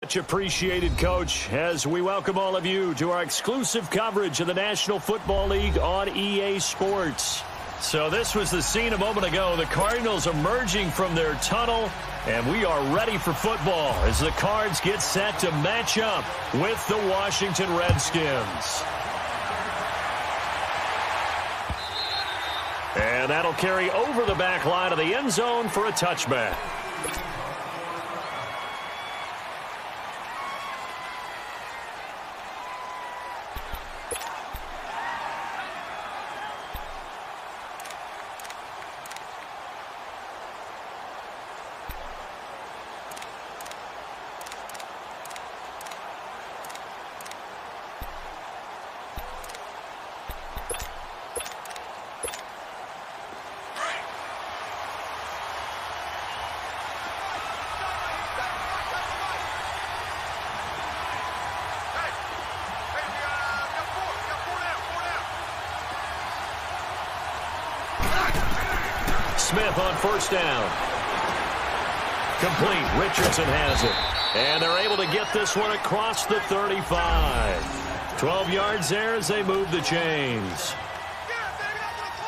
Much appreciated, Coach, as we welcome all of you to our exclusive coverage of the National Football League on EA Sports. So this was the scene a moment ago. The Cardinals emerging from their tunnel, and we are ready for football as the Cards get set to match up with the Washington Redskins. And that'll carry over the back line of the end zone for a touchback. Smith on first down. Complete. Richardson has it. And they're able to get this one across the 35. 12 yards there as they move the chains.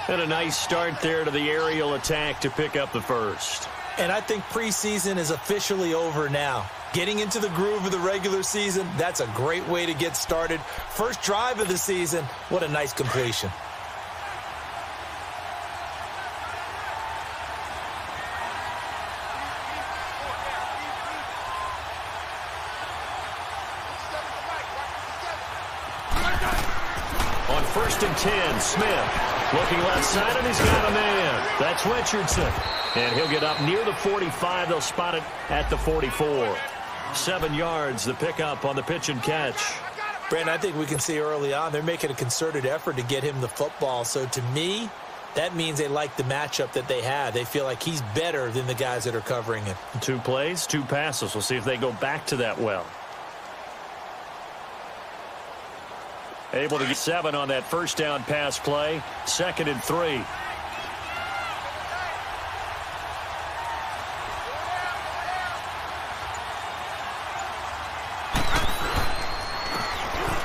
And a nice start there to the aerial attack to pick up the first. And I think preseason is officially over now. Getting into the groove of the regular season, that's a great way to get started. First drive of the season, what a nice completion. On 1st and 10, Smith looking left side, and he's got a man. That's Richardson. And he'll get up near the 45. They'll spot it at the 44. 7 yards, the pickup on the pitch and catch. Brandon, I think we can see early on they're making a concerted effort to get him the football. So to me, that means they like the matchup that they have. They feel like he's better than the guys that are covering him. 2 plays, 2 passes. We'll see if they go back to that well. Able to get 7 on that first down pass play. 2nd and 3.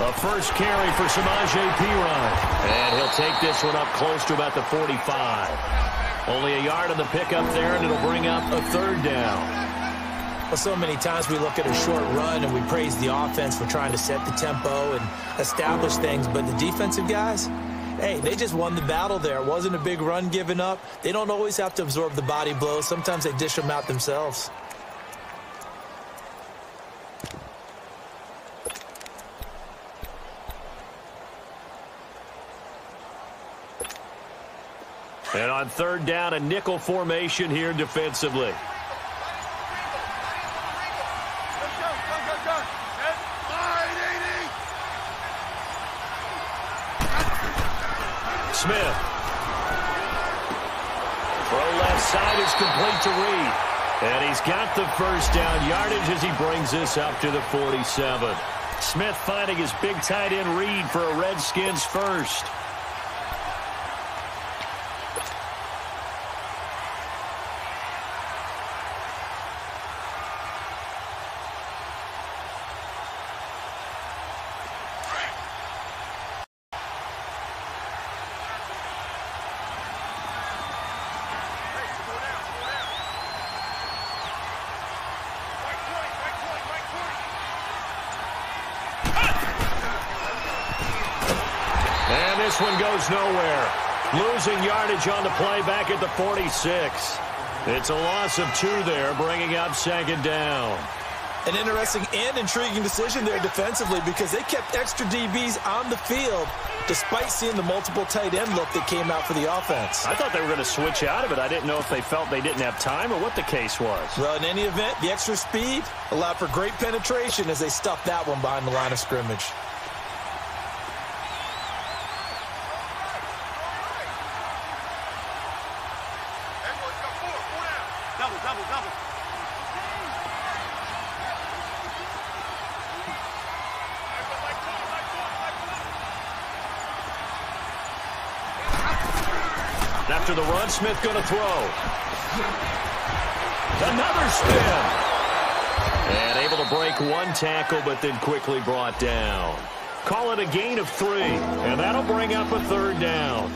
A first carry for Samaje Perine. And he'll take this one up close to about the 45. Only a yard on the pickup there, and it'll bring up a 3rd down. Well, so many times we look at a short run and we praise the offense for trying to set the tempo and establish things. But the defensive guys, hey, they just won the battle there. It wasn't a big run given up. They don't always have to absorb the body blows. Sometimes they dish them out themselves. And on 3rd down, a nickel formation here defensively. Smith. Throw left side is complete to Reed. And he's got the first down yardage as he brings this up to the 47. Smith finding his big tight end Reed for a Redskins first. This one goes nowhere. Losing yardage on the play back at the 46. It's a loss of 2 there, bringing up 2nd down. An interesting and intriguing decision there defensively because they kept extra DBs on the field despite seeing the multiple tight end look that came out for the offense. I thought they were going to switch out of it. I didn't know if they felt they didn't have time or what the case was. Well, in any event, the extra speed allowed for great penetration as they stuffed that one behind the line of scrimmage. After the run, Smith going to throw. Another spin. And able to break one tackle, but then quickly brought down. Call it a gain of 3, and that'll bring up a 3rd down.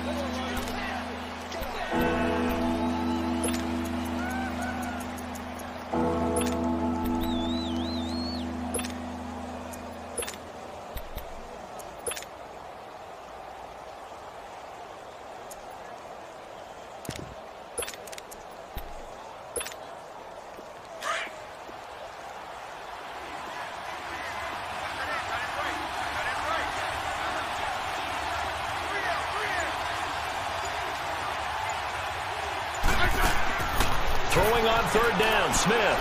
Throwing on 3rd down, Smith.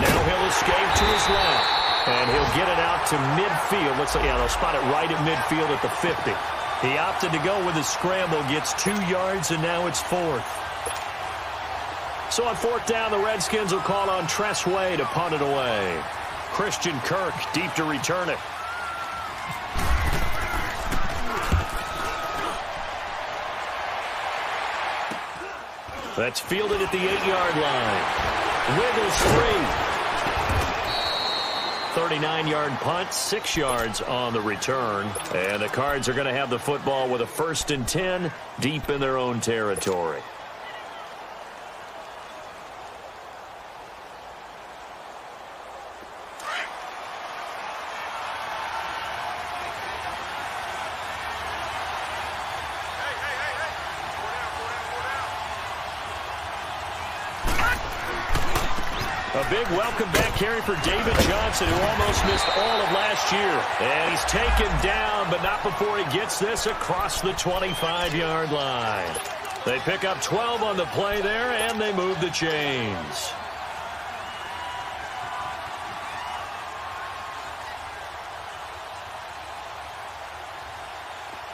Now he'll escape to his left, and he'll get it out to midfield. Looks like, yeah, they'll spot it right at midfield at the 50. He opted to go with a scramble, gets 2 yards, and now it's 4th. So on 4th down, the Redskins will call on Tressway to punt it away. Christian Kirk deep to return it. That's fielded at the 8-yard line. Wiggles free. 39-yard punt, 6 yards on the return. And the Cards are going to have the football with a 1st and 10 deep in their own territory. A big welcome back carry for David Johnson, who almost missed all of last year. And he's taken down, but not before he gets this across the 25-yard line. They pick up 12 on the play there, and they move the chains.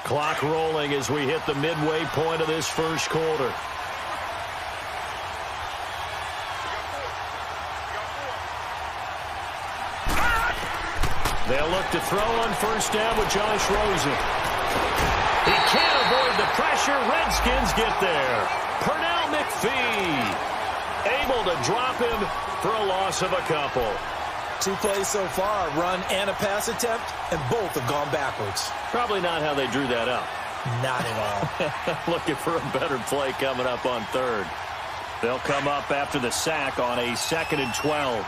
Clock rolling as we hit the midway point of this first quarter. They'll look to throw on 1st down with Josh Rosen. He can't avoid the pressure. Redskins get there. Pernell McPhee able to drop him for a loss of a couple. 2 plays so far, a run and a pass attempt, and both have gone backwards. Probably not how they drew that up. Not at all. Looking for a better play coming up on 3rd. They'll come up after the sack on a 2nd and 12.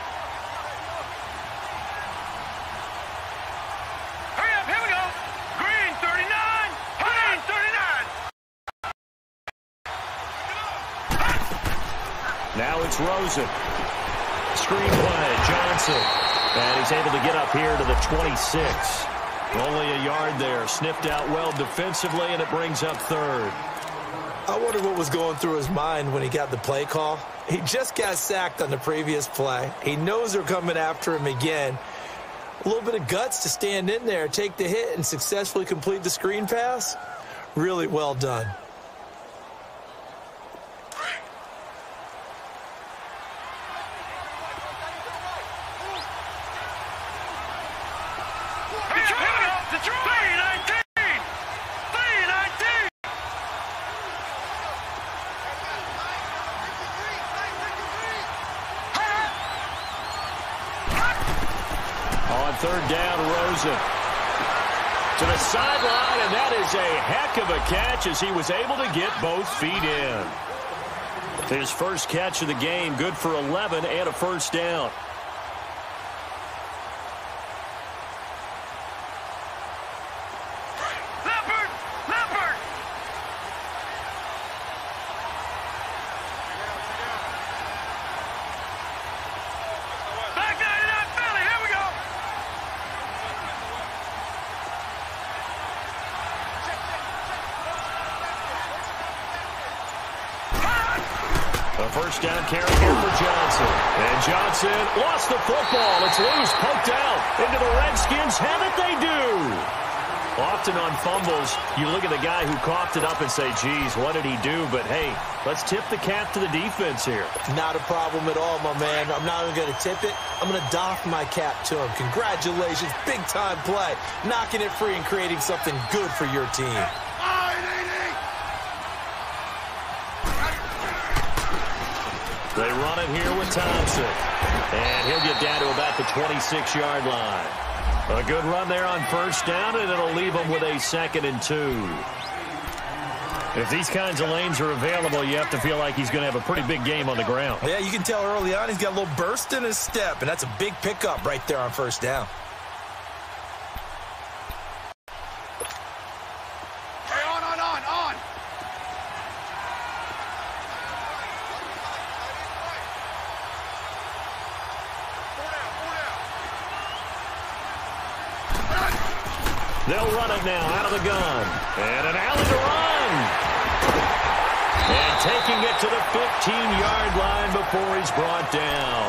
Now it's Rosen. Screenplay, Johnson. And he's able to get up here to the 26. Only a yard there. Sniffed out well defensively, and it brings up 3rd. I wonder what was going through his mind when he got the play call. He just got sacked on the previous play. He knows they're coming after him again. A little bit of guts to stand in there, take the hit, and successfully complete the screen pass. Really well done. On 3rd down, Rosen to the sideline, and that is a heck of a catch as he was able to get both feet in. His first catch of the game, good for 11 and a 1st down. First down carry here for Johnson. And Johnson lost the football. It's loose, poked out into the Redskins. Have it, they do. Often on fumbles, you look at the guy who coughed it up and say, geez, what did he do? But, hey, let's tip the cap to the defense here. Not a problem at all, my man. I'm not even going to tip it. I'm going to doff my cap to him. Congratulations, big-time play. Knocking it free and creating something good for your team. They run it here with Thompson. And he'll get down to about the 26-yard line. A good run there on first down, and it'll leave him with a 2nd and 2. If these kinds of lanes are available, you have to feel like he's going to have a pretty big game on the ground. Yeah, you can tell early on he's got a little burst in his step, and that's a big pickup right there on first down. They'll run it now out of the gun. And an alley to run. And taking it to the 15-yard line before he's brought down.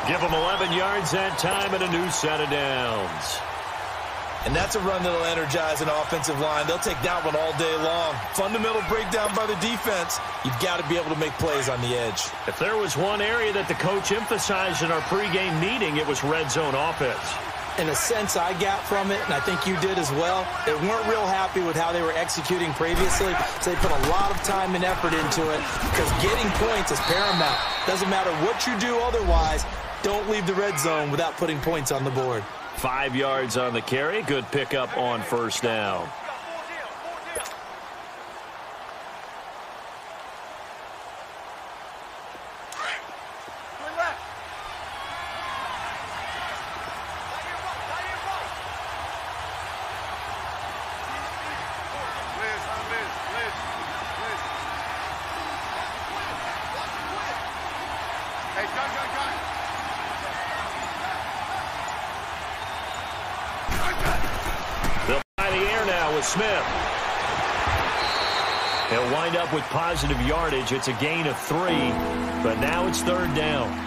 Give him 11 yards that time and a new set of downs. And that's a run that'll energize an offensive line. They'll take that one all day long. Fundamental breakdown by the defense. You've got to be able to make plays on the edge. If there was one area that the coach emphasized in our pregame meeting, it was red zone offense. In a sense I got from it, and I think you did as well, they weren't real happy with how they were executing previously, so they put a lot of time and effort into it because getting points is paramount. Doesn't matter what you do otherwise, don't leave the red zone without putting points on the board. 5 yards on the carry. Good pickup on first down. They'll fly the air now with Smith. He'll wind up with positive yardage. It's a gain of 3, but now it's 3rd down.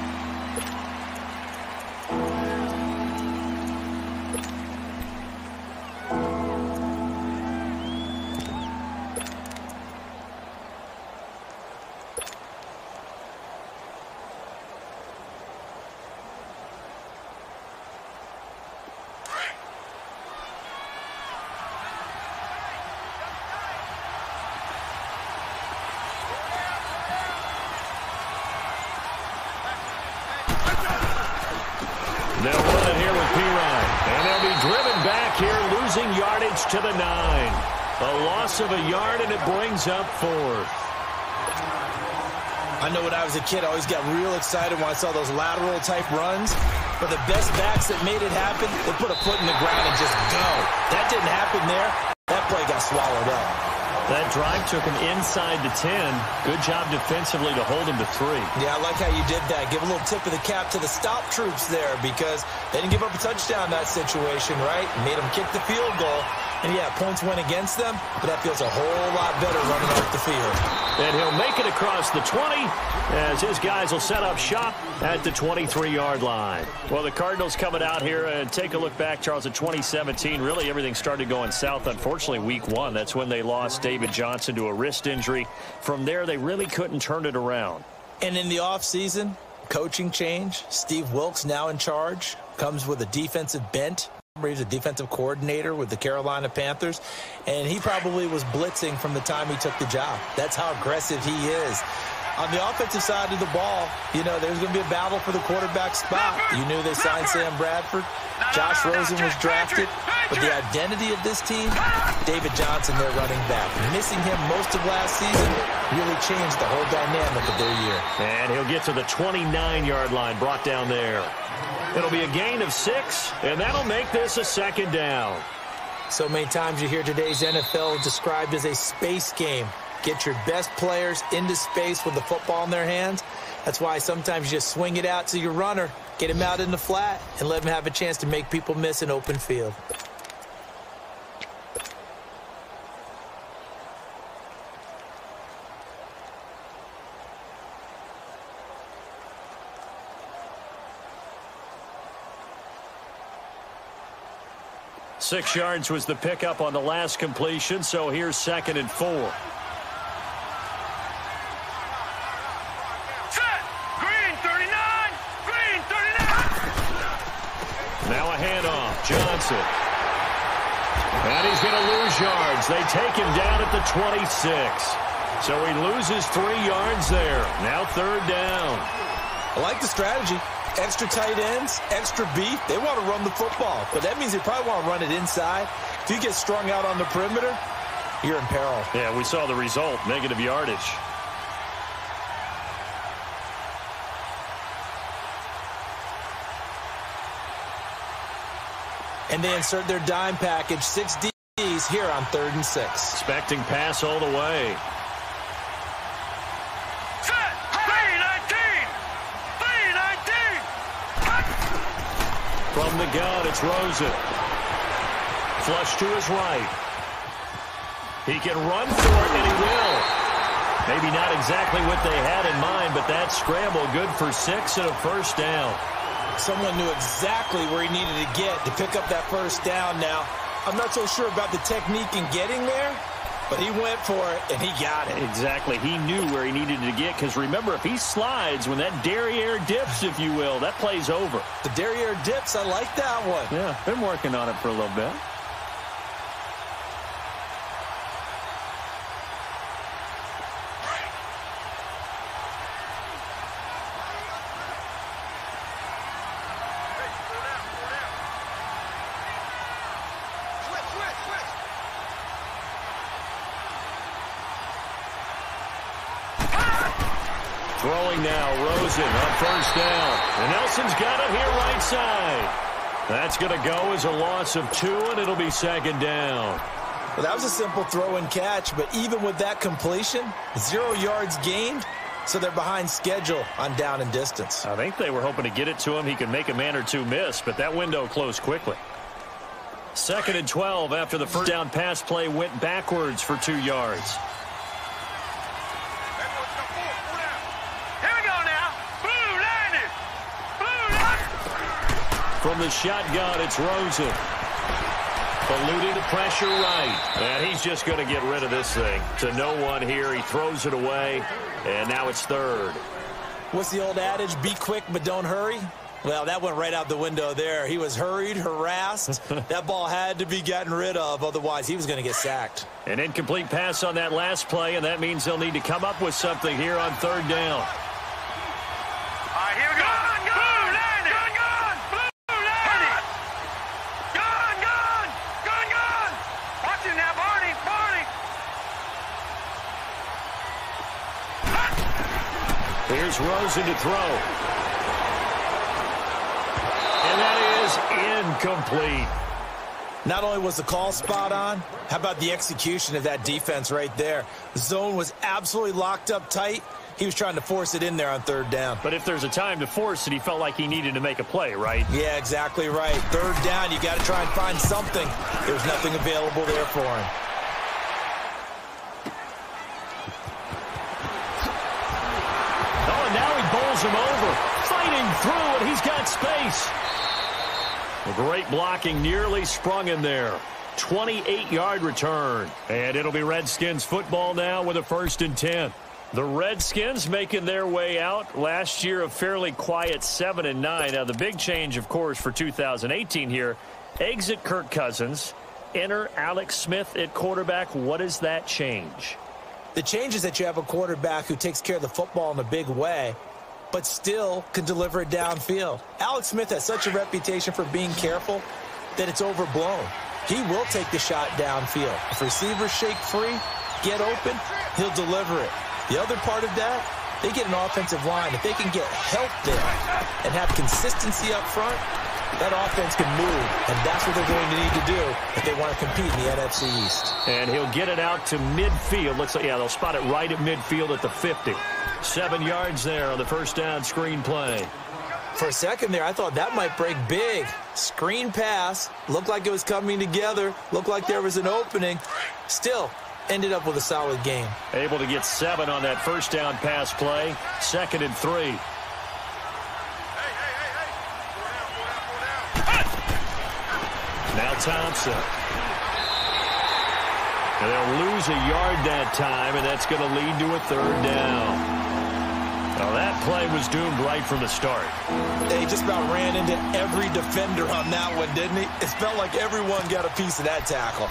They'll run it here with P-Ryan. And they'll be driven back here, losing yardage to the 9. A loss of a yard, and it brings up 4th. I know when I was a kid, I always got real excited when I saw those lateral-type runs. But the best backs that made it happen, they put a foot in the ground and just go. That didn't happen there. That play got swallowed up. That drive took him inside the 10. Good job defensively to hold him to 3. Yeah, I like how you did that. Give a little tip of the cap to the stop troops there because they didn't give up a touchdown in that situation, right? Made them kick the field goal. And, yeah, points went against them, but that feels a whole lot better running off the field. And he'll make it across the 20 as his guys will set up shop at the 23-yard line. Well, the Cardinals coming out here and take a look back, Charles, at 2017. Really, everything started going south, unfortunately, week 1. That's when they lost David Johnson to a wrist injury. From there, they really couldn't turn it around. And in the offseason, coaching change. Steve Wilks now in charge. Comes with a defensive bent. He's a defensive coordinator with the Carolina Panthers, and he probably was blitzing from the time he took the job. That's how aggressive he is. On the offensive side of the ball, you know, there's going to be a battle for the quarterback spot. You knew they signed Sam Bradford. Josh Rosen was drafted. But the identity of this team, David Johnson, their running back. Missing him most of last season really changed the whole dynamic of their year. And he'll get to the 29-yard line, brought down there. It'll be a gain of 6, and that'll make this a 2nd down. So many times you hear today's NFL described as a space game. Get your best players into space with the football in their hands. That's why sometimes you just swing it out to your runner, get him out in the flat, and let him have a chance to make people miss an open field. Six yards was the pickup on the last completion, so here's 2nd and 4. Set! Green 39! Green 39! Now a handoff. Johnson. And he's going to lose yards. They take him down at the 26. So he loses 3 yards there. Now 3rd down. I like the strategy. Extra tight ends, extra beef. They want to run the football, but that means they probably want to run it inside. If you get strung out on the perimeter, you're in peril. Yeah, we saw the result, negative yardage. And they insert their dime package, 6 Ds here on 3rd and 6. Expecting pass all the way. From the gun, it's Rosen. Flush to his right. He can run for it, and he will. Maybe not exactly what they had in mind, but that scramble good for 6 and a 1st down. Someone knew exactly where he needed to get to pick up that 1st down now. I'm not so sure about the technique in getting there, but he went for it, and he got it. Exactly. He knew where he needed to get, because remember, if he slides, when that derriere dips, if you will, that play's over. The derriere dips, I like that one. Yeah, been working on it for a little bit. Throwing now, Rosen on 1st down. And Nelson's got it here right side. That's going to go as a loss of 2, and it'll be 2nd down. Well, that was a simple throw and catch, but even with that completion, 0 yards gained, so they're behind schedule on down and distance. I think they were hoping to get it to him. He could make a man or two miss, but that window closed quickly. 2nd and 12 after the 1st down pass play went backwards for 2 yards. From the shotgun, it's Rosen. Eluding the pressure right. And he's just going to get rid of this thing. To no one here. He throws it away. And now it's 3rd. What's the old adage? Be quick, but don't hurry. Well, that went right out the window there. He was hurried, harassed. That ball had to be gotten rid of. Otherwise, he was going to get sacked. An incomplete pass on that last play. And that means they'll need to come up with something here on 3rd down. Here we go. Here's Rosen to throw. And that is incomplete. Not only was the call spot on, how about the execution of that defense right there? The zone was absolutely locked up tight. He was trying to force it in there on 3rd down. But if there's a time to force it, he felt like he needed to make a play, right? Yeah, exactly right. 3rd down, you got to try and find something. There was nothing available there for him. Him over, fighting through, and he's got space. A great blocking, nearly sprung in there. 28-yard return, and it'll be Redskins football now with a 1st and 10. The Redskins making their way out. Last year, a fairly quiet 7-9. Now, the big change, of course, for 2018 here, exit Kirk Cousins, enter Alex Smith at quarterback. What does that change? The change is that you have a quarterback who takes care of the football in a big way, but still can deliver it downfield. Alex Smith has such a reputation for being careful that it's overblown. He will take the shot downfield. If receivers shake free, get open, he'll deliver it. The other part of that, they get an offensive line. If they can get help there and have consistency up front, that offense can move, and that's what they're going to need to do if they want to compete in the NFC East. And he'll get it out to midfield. Looks like, yeah, they'll spot it right at midfield at the 50. 7 yards there on the 1st down screen play. For a second there, I thought that might break big. Screen pass. Looked like it was coming together. Looked like there was an opening. Still, ended up with a solid game. Able to get 7 on that 1st down pass play. 2nd and 3. Now Thompson. And they'll lose a yard that time, and that's going to lead to a 3rd down. Now that play was doomed right from the start. He just about ran into every defender on that one, didn't he? It felt like everyone got a piece of that tackle.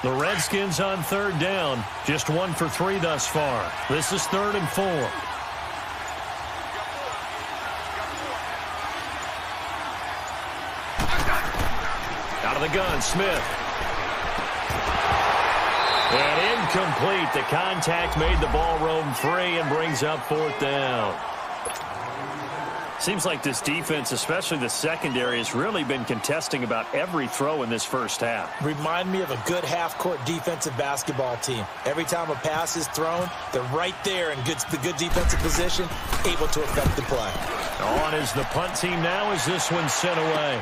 The Redskins on third down. Just 1 for 3 thus far. This is 3rd and 4. Out of the gun, Smith. And incomplete. The contact made the ball roam free and brings up 4th down. Seems like this defense, especially the secondary, has really been contesting about every throw in this first half. Remind me of a good half-court defensive basketball team. Every time a pass is thrown, they're right there in the good defensive position, able to affect the play. On is the punt team now as this one's sent away.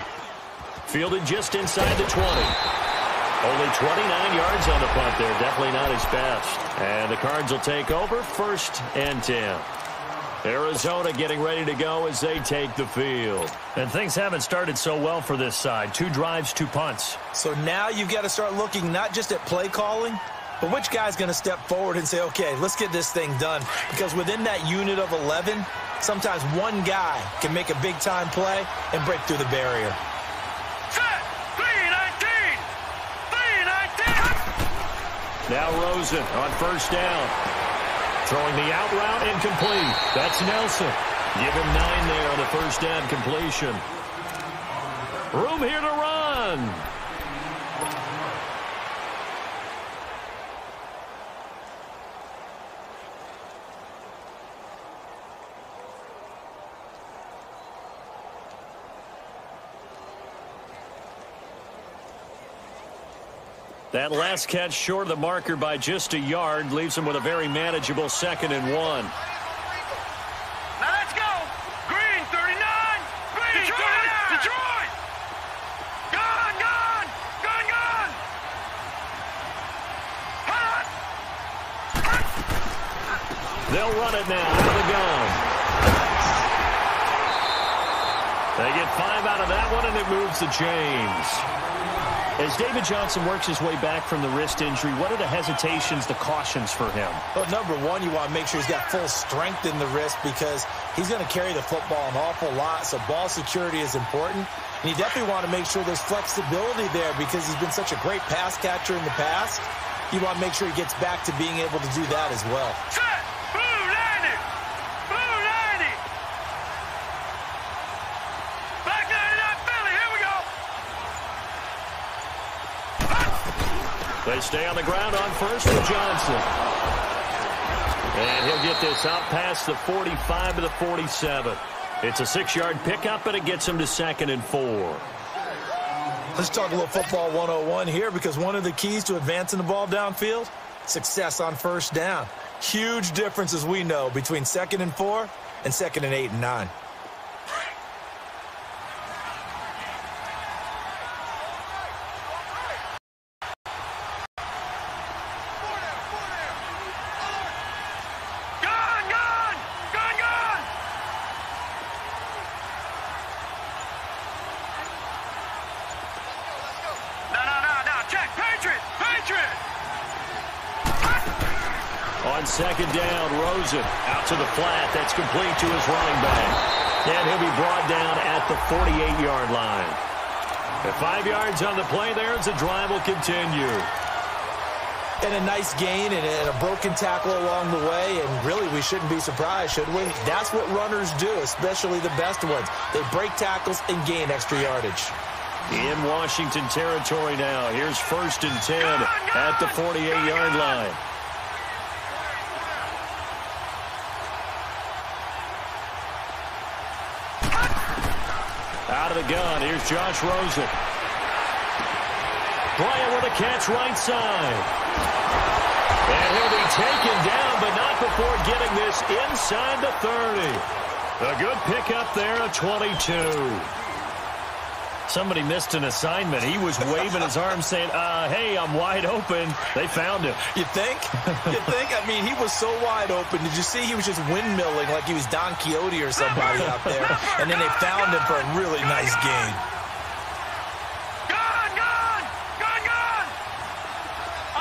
Fielded just inside the 20. Only 29 yards on the punt there. Definitely not his best. And the Cards will take over 1st and 10. Arizona getting ready to go as they take the field. And things haven't started so well for this side. 2 drives, 2 punts. So now you've got to start looking not just at play calling, but which guy's going to step forward and say, okay, let's get this thing done. Because within that unit of 11, sometimes one guy can make a big-time play and break through the barrier. Set. 3-19. 3-19. Now Rosen on 1st down. Throwing the out route incomplete. That's Nelson. Give him 9 there on the 1st down completion. Room here to run. That last catch short of the marker by just a yard leaves him with a very manageable 2nd and 1. Now let's go. Green 39. Green Detroit. 39. Detroit. Gone. Gone. Gone. Gone. Hot. They'll run it now out of the gun. They get 5 out of that one, and it moves the chains. As David Johnson works his way back from the wrist injury, what are the hesitations, the cautions for him? Well, number one, you want to make sure he's got full strength in the wrist because he's going to carry the football an awful lot, so ball security is important. And you definitely want to make sure there's flexibility there because he's been such a great pass catcher in the past. You want to make sure he gets back to being able to do that as well. Set. Blue 90. Blue 90. Back 99 Philly. Here we go. They stay on the ground on 1st with Johnson. And he'll get this out past the 45 to the 47. It's a 6-yard pickup, and it gets him to 2nd and 4. Let's talk a little football 101 here because one of the keys to advancing the ball downfield, success on 1st down. Huge difference, as we know, between 2nd and 4 and 2nd and 8 and 9. On 2nd down, Rosen out to the flat. That's complete to his running back. And he'll be brought down at the 48-yard line. At 5 yards on the play there as the drive will continue. And a nice gain and a broken tackle along the way. And really, we shouldn't be surprised, should we? That's what runners do, especially the best ones. They break tackles and gain extra yardage. In Washington territory now. Here's 1st and 10 at the 48-yard line. Out of the gun, here's Josh Rosen. Bryant with a catch right side. And he'll be taken down, but not before getting this inside the 30. A good pickup there, a 22. Somebody missed an assignment. He was waving his arms saying, hey, I'm wide open. They found him. You think? You think? I mean, he was so wide open. Did you see he was just windmilling like he was Don Quixote or somebody out there? And then they found him for a really nice gain. Gone, gone, gone, gone.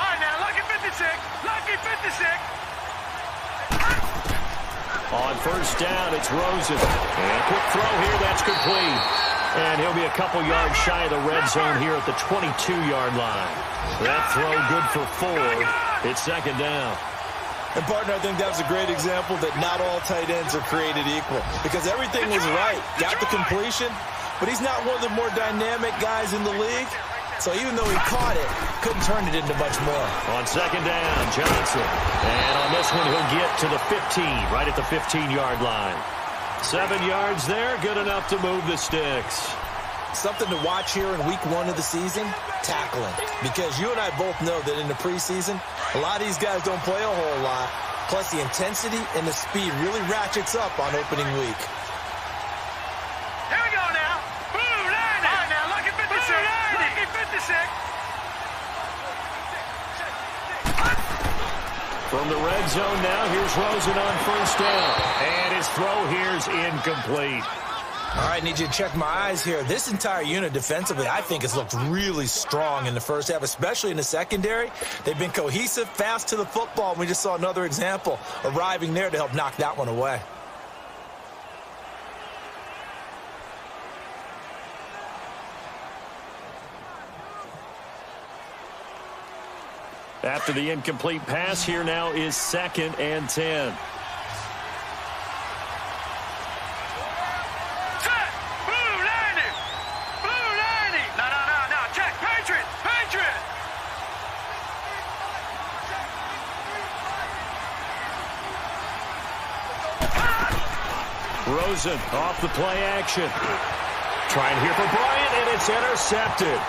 All right, now, lucky 56, lucky 56. On 1st down, it's Rosen. And a quick throw here, that's complete. And he'll be a couple yards shy of the red zone here at the 22-yard line. That throw good for 4. It's second down. And, partner, I think that was a great example that not all tight ends are created equal because everything was right. Got the completion, but he's not one of the more dynamic guys in the league. So even though he caught it, couldn't turn it into much more. On second down, Johnson. And on this one, he'll get to the 15, right at the 15-yard line. 7 yards there, good enough to move the sticks. Something to watch here in week 1 of the season, tackling. Because you and I both know that in the preseason, a lot of these guys don't play a whole lot. Plus, the intensity and the speed really ratchets up on opening week. Here we go now. Boom, line it. All right, now, lucky 56. Lucky 56. From the red zone now, here's Rosen on first down. And his throw here's incomplete. All right, need you to check my eyes here. This entire unit defensively, I think, has looked really strong in the first half, especially in the secondary. They've been cohesive, fast to the football, and we just saw another example arriving there to help knock that one away. After the incomplete pass, here now is 2nd and 10. Rosen off the play action. Trying here for Bryant, and it's intercepted.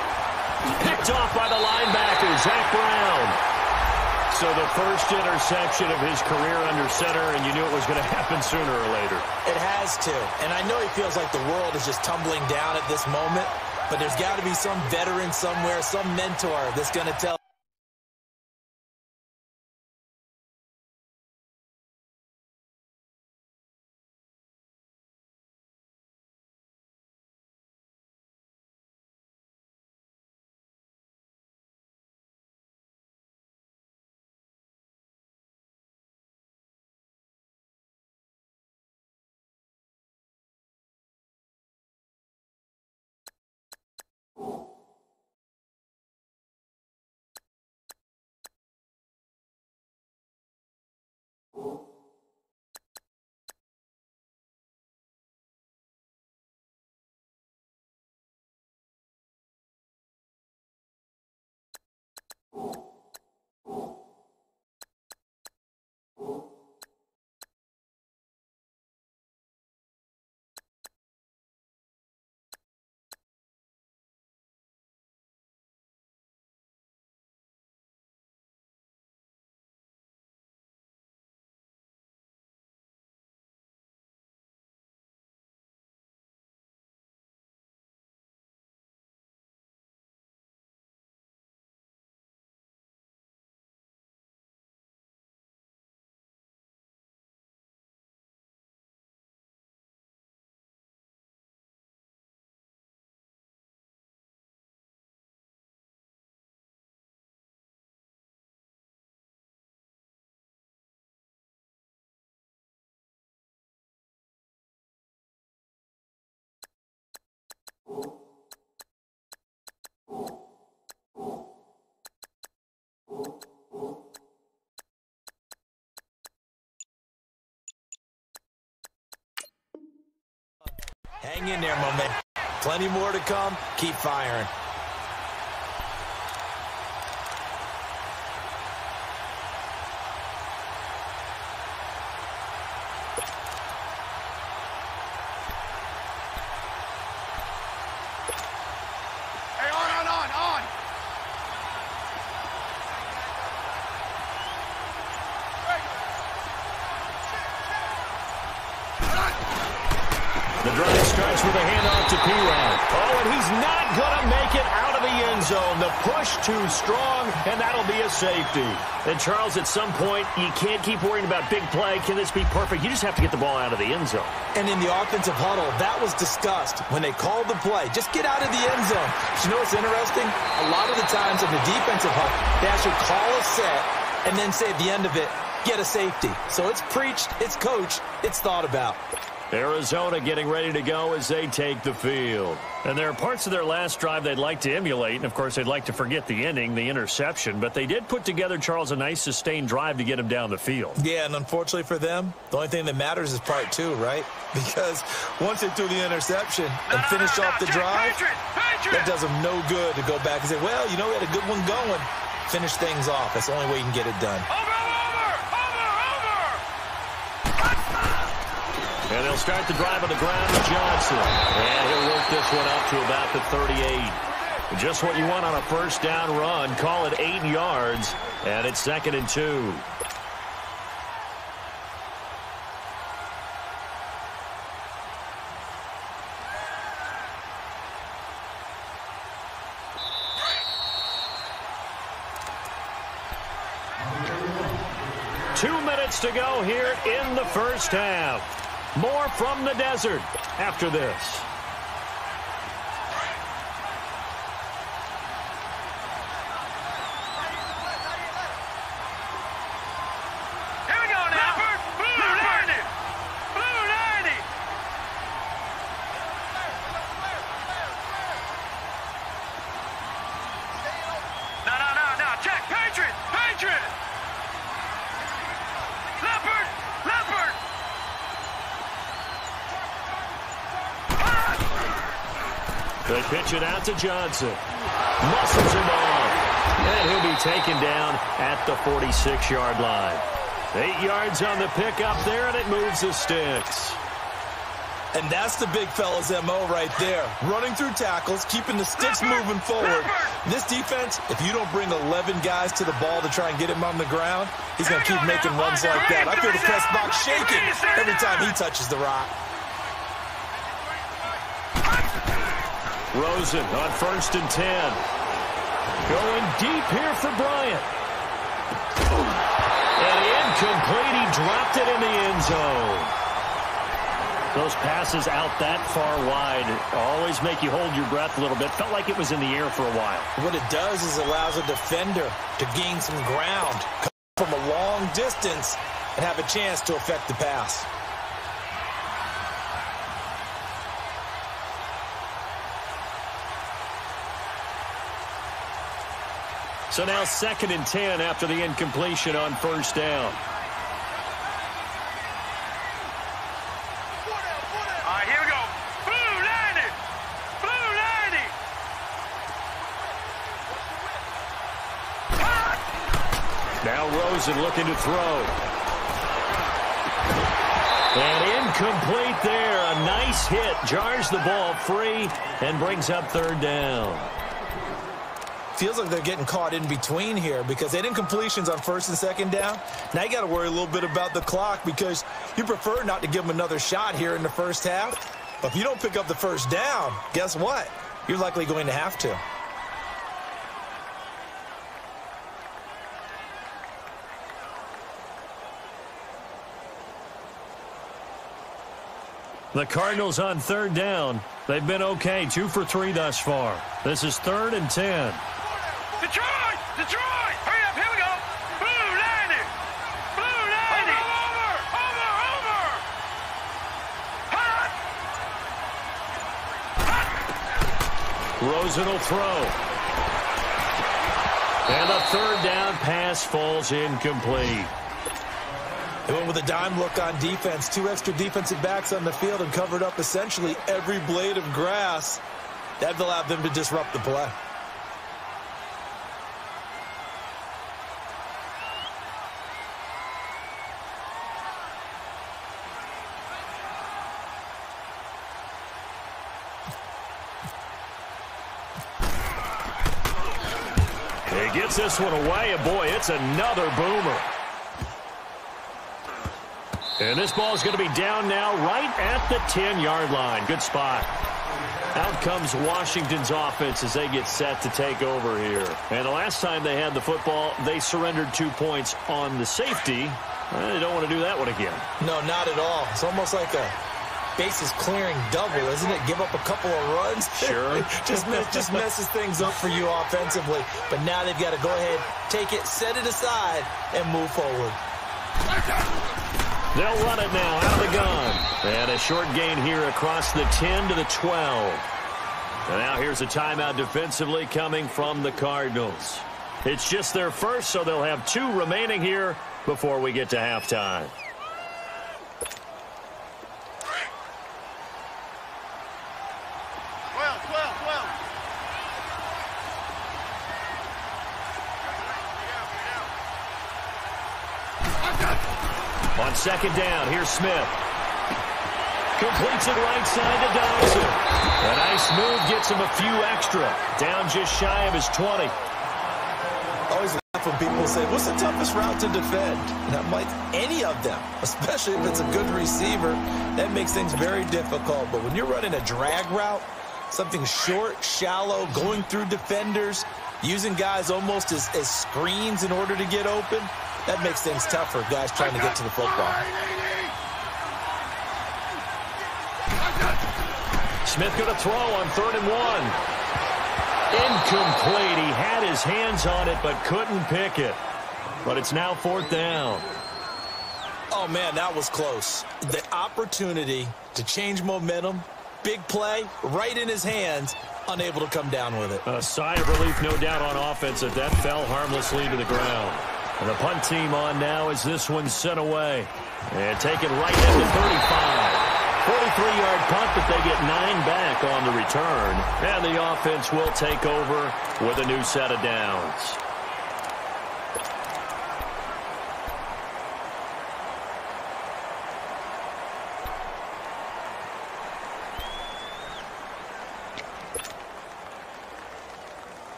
Picked off by the linebacker, Zach Brown. So the first interception of his career under center, and you knew it was going to happen sooner or later. It has to. And I know he feels like the world is just tumbling down at this moment, but there's got to be some veteran somewhere, some mentor that's going to tell. Hang in there, my man. Plenty more to come. Keep firing. Hey, on. The drive starts with a handoff to P-Rod. Oh, and he's not going to make it out of the end zone. The push too strong, and that'll be a safety. And, Charles, at some point, you can't keep worrying about big play. Can this be perfect? You just have to get the ball out of the end zone. And in the offensive huddle, that was discussed when they called the play. Just get out of the end zone. But you know what's interesting? A lot of the times in the defensive huddle, they actually call a set and then say at the end of it, get a safety. So it's preached, it's coached, it's thought about. Arizona getting ready to go as they take the field. And there are parts of their last drive they'd like to emulate. And, of course, they'd like to forget the ending, the interception. But they did put together, Charles, a nice sustained drive to get them down the field. Yeah, and unfortunately for them, the only thing that matters is part two, right? Because once they threw the interception and finished off the drive, that does them no good to go back and say, well, you know, we had a good one going. Finish things off. That's the only way you can get it done. And they'll start the drive on the ground with Johnson. And he'll work this one up to about the 38. Just what you want on a first down run. Call it 8 yards. And it's 2nd and 2. To go here in the first half. More from the desert after this. Here we go now. Blue 90. Blue 90. No. Check. Patriot. Leopard! They pitch it out to Johnson. Muscles him off. And he'll be taken down at the 46-yard line. 8 yards on the pickup there, and it moves the sticks. And that's the big fella's MO right there. Running through tackles, keeping the sticks moving forward. This defense, if you don't bring 11 guys to the ball to try and get him on the ground, he's going to keep making runs like that. I feel the press box shaking every time he touches the rock. Rosen on 1st and 10. Going deep here for Bryant. And incomplete. He dropped it in the end zone. Those passes out that far wide always make you hold your breath a little bit. Felt like it was in the air for a while. What it does is allows a defender to gain some ground, come from a long distance, and have a chance to affect the pass. So now 2nd and 10 after the incompletion on 1st down. Rosen looking to throw. And incomplete there. A nice hit. Jars the ball free and brings up 3rd down. Feels like they're getting caught in between here because they did incompletions on 1st and 2nd down. Now you got to worry a little bit about the clock because you prefer not to give them another shot here in the first half. But if you don't pick up the 1st down, guess what? You're likely going to have to. The Cardinals on 3rd down. They've been okay, 2 for 3 thus far. This is 3rd and 10. Detroit! Hurry up, here we go! Blue 90! Blue 90! Over! Hot! Rosen will throw. And the 3rd down pass falls incomplete. They went with a dime look on defense. 2 extra defensive backs on the field and covered up essentially every blade of grass. That allowed them to disrupt the play. He gets this one away, and boy, it's another boomer. And this ball is going to be down now right at the 10-yard line. Good spot. Out comes Washington's offense as they get set to take over here. And the last time they had the football, they surrendered 2 points on the safety. They don't want to do that one again. No, not at all. It's almost like a bases clearing double, isn't it? Give up a couple of runs. Sure. just messes things up for you offensively. But now they've got to go ahead, take it, set it aside, and move forward. They'll run it now out of the gun. And a short gain here across the 10 to the 12. And now here's a timeout defensively coming from the Cardinals. It's just their first, so they'll have 2 remaining here before we get to halftime. On second down, here's Smith. Completes it right side to Dodson. A nice move gets him a few extra. Down just shy of his 20. Always laugh when people say, what's the toughest route to defend? That might any of them, especially if it's a good receiver. That makes things very difficult. But when you're running a drag route, something short, shallow, going through defenders, using guys almost as screens in order to get open, that makes things tough for guys trying to get to the football. Smith going to throw on 3rd and 1. Incomplete. He had his hands on it but couldn't pick it. But it's now 4th down. Oh, man, that was close. The opportunity to change momentum, big play, right in his hands, unable to come down with it. A sigh of relief, no doubt, on offense that fell harmlessly to the ground. And the punt team on now as this one's sent away. And taken right at the 35. 43-yard punt, but they get 9 back on the return. And the offense will take over with a new set of downs.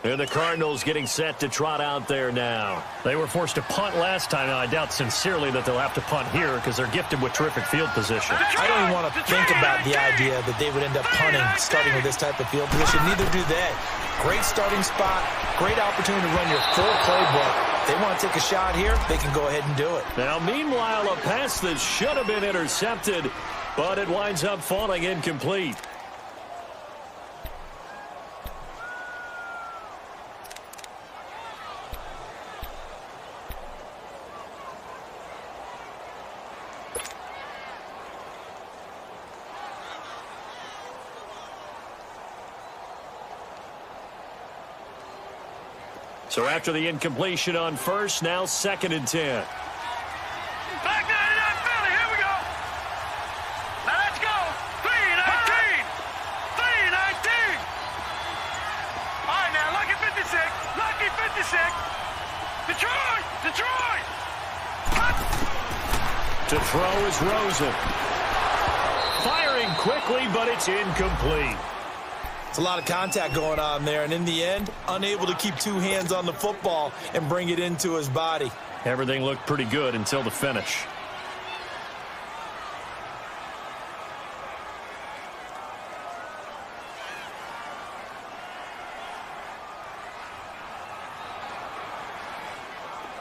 And the Cardinals getting set to trot out there now. They were forced to punt last time. Now, I doubt sincerely that they'll have to punt here because they're gifted with terrific field position. I don't even want to think about the idea that they would end up punting starting with this type of field position. Neither do they. Great starting spot, great opportunity to run your full playbook. They want to take a shot here, they can go ahead and do it. Now, meanwhile, a pass that should have been intercepted, but it winds up falling incomplete. So after the incompletion on first, now 2nd and 10. Back 99 Philly, here we go. Now let's go. 3-19. 3-19. All right, now, lucky 56. Lucky 56. Detroit. Detroit. To throw is Rosen. Firing quickly, but it's incomplete. It's a lot of contact going on there, and in the end, unable to keep 2 hands on the football and bring it into his body. Everything looked pretty good until the finish.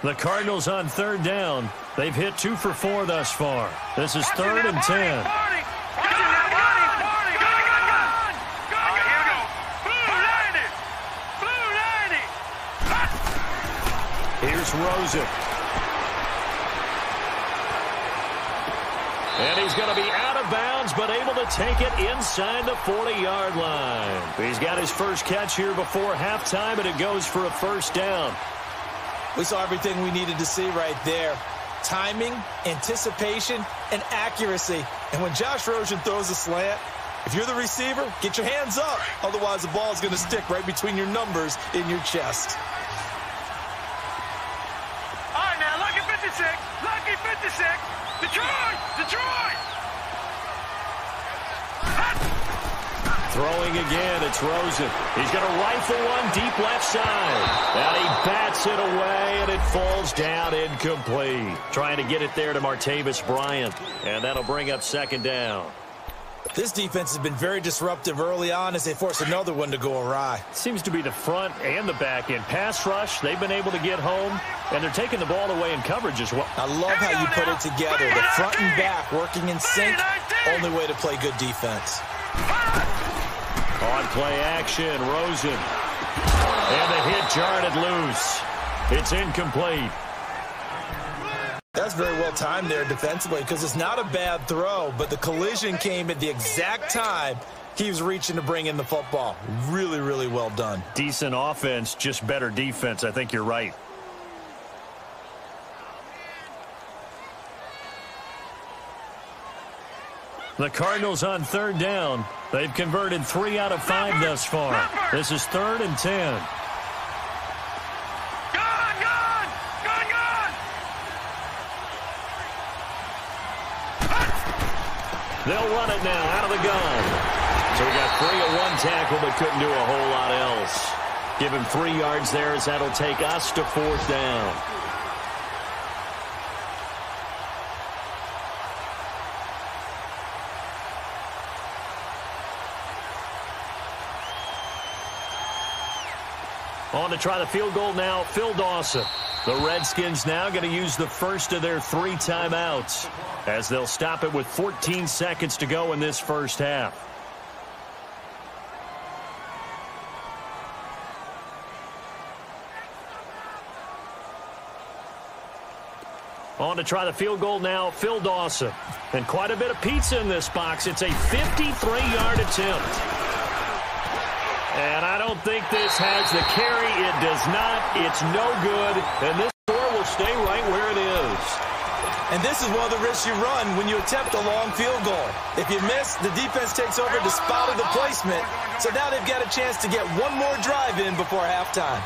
The Cardinals on 3rd down. They've hit 2 for 4 thus far. This is 3rd and 10. Here's Rosen. And he's going to be out of bounds, but able to take it inside the 40-yard line. He's got his first catch here before halftime, and it goes for a 1st down. We saw everything we needed to see right there. Timing, anticipation, and accuracy. And when Josh Rosen throws a slant, if you're the receiver, get your hands up. Otherwise, the ball is going to stick right between your numbers in your chest. Lucky 56. Detroit! Detroit! Throwing again, it's Rosen. He's going to rifle one deep left side. And he bats it away, and it falls down incomplete. Trying to get it there to Martavis Bryant. And that'll bring up 2nd down. This defense has been very disruptive early on as they force another one to go awry. Seems to be the front and the back end. Pass rush, they've been able to get home, and they're taking the ball away in coverage as well. I love how you put it together. The front and back working in sync. Only way to play good defense. On play action, Rosen. And the hit jarred it loose. It's incomplete. That's very well timed there defensively because it's not a bad throw, but the collision came at the exact time he was reaching to bring in the football. Really, really well done. Decent offense, just better defense. I think you're right. The Cardinals on third down. They've converted 3 out of 5 thus far. This is 3rd and 10. They'll run it now out of the gun. So we got 3 at 1 tackle, but couldn't do a whole lot else. Give him 3 yards there as that'll take us to 4th down. On to try the field goal now, Phil Dawson. The Redskins now going to use the first of their 3 timeouts as they'll stop it with 14 seconds to go in this first half. On to try the field goal now, Phil Dawson. And quite a bit of pizza in this box. It's a 53-yard attempt. And I don't think this has the carry. It does not. It's no good. And this score will stay right where it is. And this is one of the risks you run when you attempt a long field goal. If you miss, the defense takes over to spot the placement. So now they've got a chance to get one more drive in before halftime.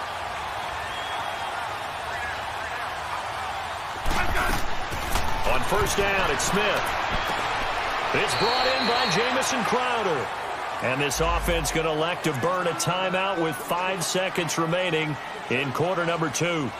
On first down, it's Smith. It's brought in by Jamison Crowder. And this offense going to elect to burn a timeout with 5 seconds remaining in quarter number 2.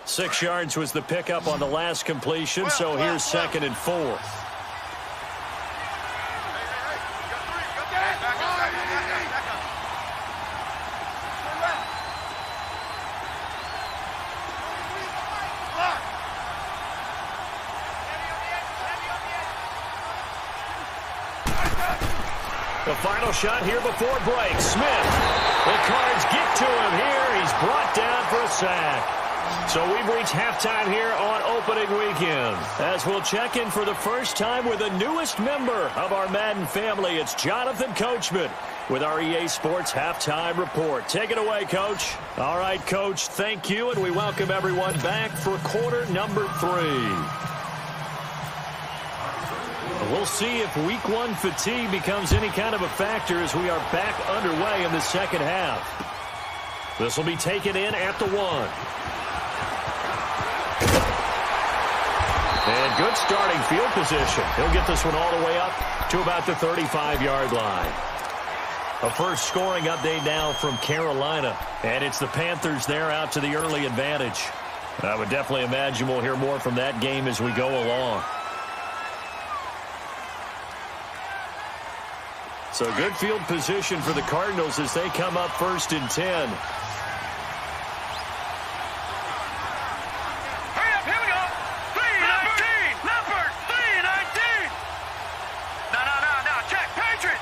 Six yards was the pickup on the last completion, so here's 2nd and 4. The final shot here before break. Smith. The Cards get to him here. He's brought down for a sack. So we've reached halftime here on opening weekend. As we'll check in for the first time with the newest member of our Madden family. It's Jonathan Coachman with our EA Sports Halftime Report. Take it away, Coach. All right, Coach, thank you, and we welcome everyone back for quarter number 3. We'll see if Week 1 fatigue becomes any kind of a factor as we are back underway in the second half. This will be taken in at the 1. And good starting field position. He'll get this one all the way up to about the 35-yard line. A first scoring update now from Carolina. And it's the Panthers there out to the early advantage. I would definitely imagine we'll hear more from that game as we go along. So good field position for the Cardinals as they come up 1st and 10. Hurry up, here we go. 3-19. Leopard, 3-19. No, check. Patriot.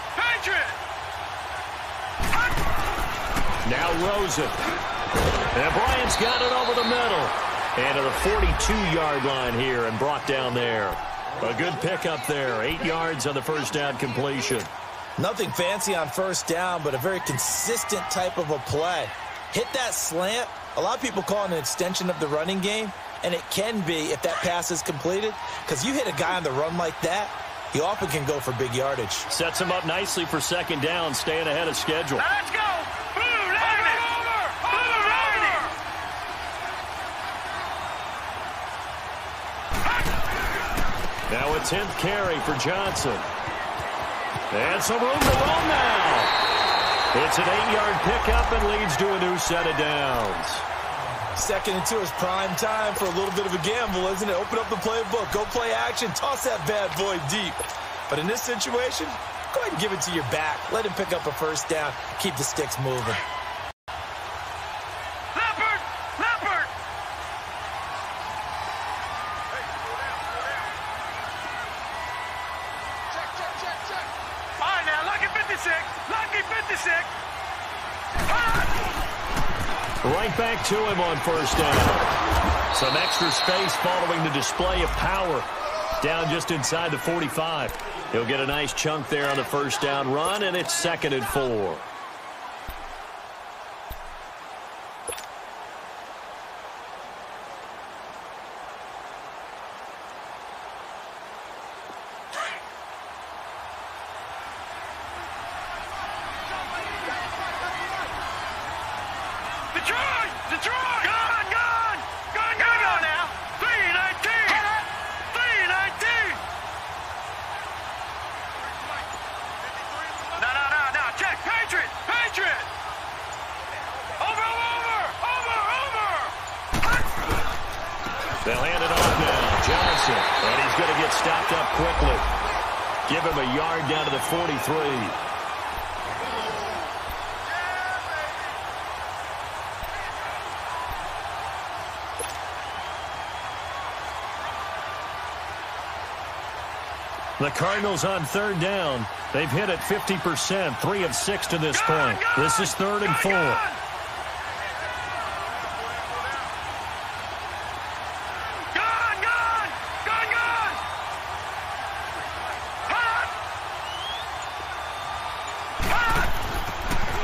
Now Rosen. And Bryant's got it over the middle. And to the 42-yard line here and brought down there. A good pickup there. 8 yards on the first down completion. Nothing fancy on first down, but a very consistent type of a play. Hit that slant. A lot of people call it an extension of the running game, and it can be if that pass is completed, because you hit a guy on the run like that, he often can go for big yardage. Sets him up nicely for second down, staying ahead of schedule. Now let's go. Blue Raven. Now a 10th carry for Johnson. And some room to roll now. It's an 8-yard pickup and leads to a new set of downs. 2nd and 2 is prime time for a little bit of a gamble, isn't it? Open up the playbook, go play action, toss that bad boy deep. But in this situation, go ahead and give it to your back. Let him pick up a first down, keep the sticks moving. right back to him on first down. Some extra space following the display of power. Down just inside the 45. He'll get a nice chunk there on the first down run, and it's 2nd and 4. They'll hand it off now. Johnson. And he's going to get stopped up quickly. Give him a yard down to the 43. The Cardinals on 3rd down. They've hit it 50%, 3 of 6 to this point. This is 3rd and 4.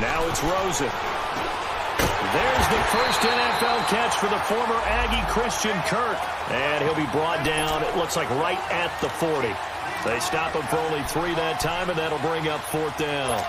Now it's Rosen. There's the first NFL catch for the former Aggie Christian Kirk. And he'll be brought down, it looks like right at the 40. They stop him for only 3 that time, and that'll bring up 4th down.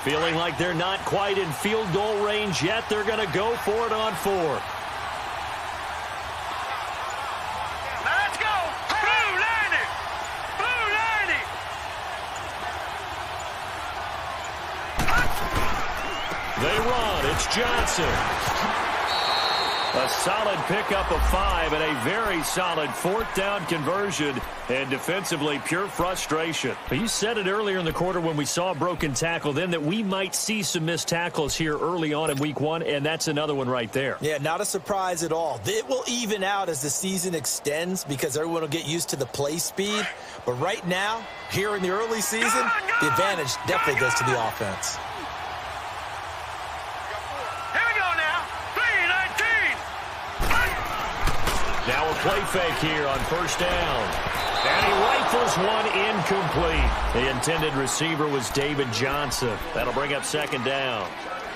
Feeling like they're not quite in field goal range yet. They're going to go for it on 4. Let's go! Blue 90! Blue 90! They run. It's Johnson. A solid pickup of 5 and a very solid 4th down conversion. And defensively, pure frustration. But you said it earlier in the quarter when we saw a broken tackle then that we might see some missed tackles here early on in week 1, and that's another one right there. Yeah, not a surprise at all. It will even out as the season extends because everyone will get used to the play speed. But right now, here in the early season, the advantage definitely goes to the offense. Now a play fake here on first down. And he rifles one incomplete. The intended receiver was David Johnson. That'll bring up 2nd down.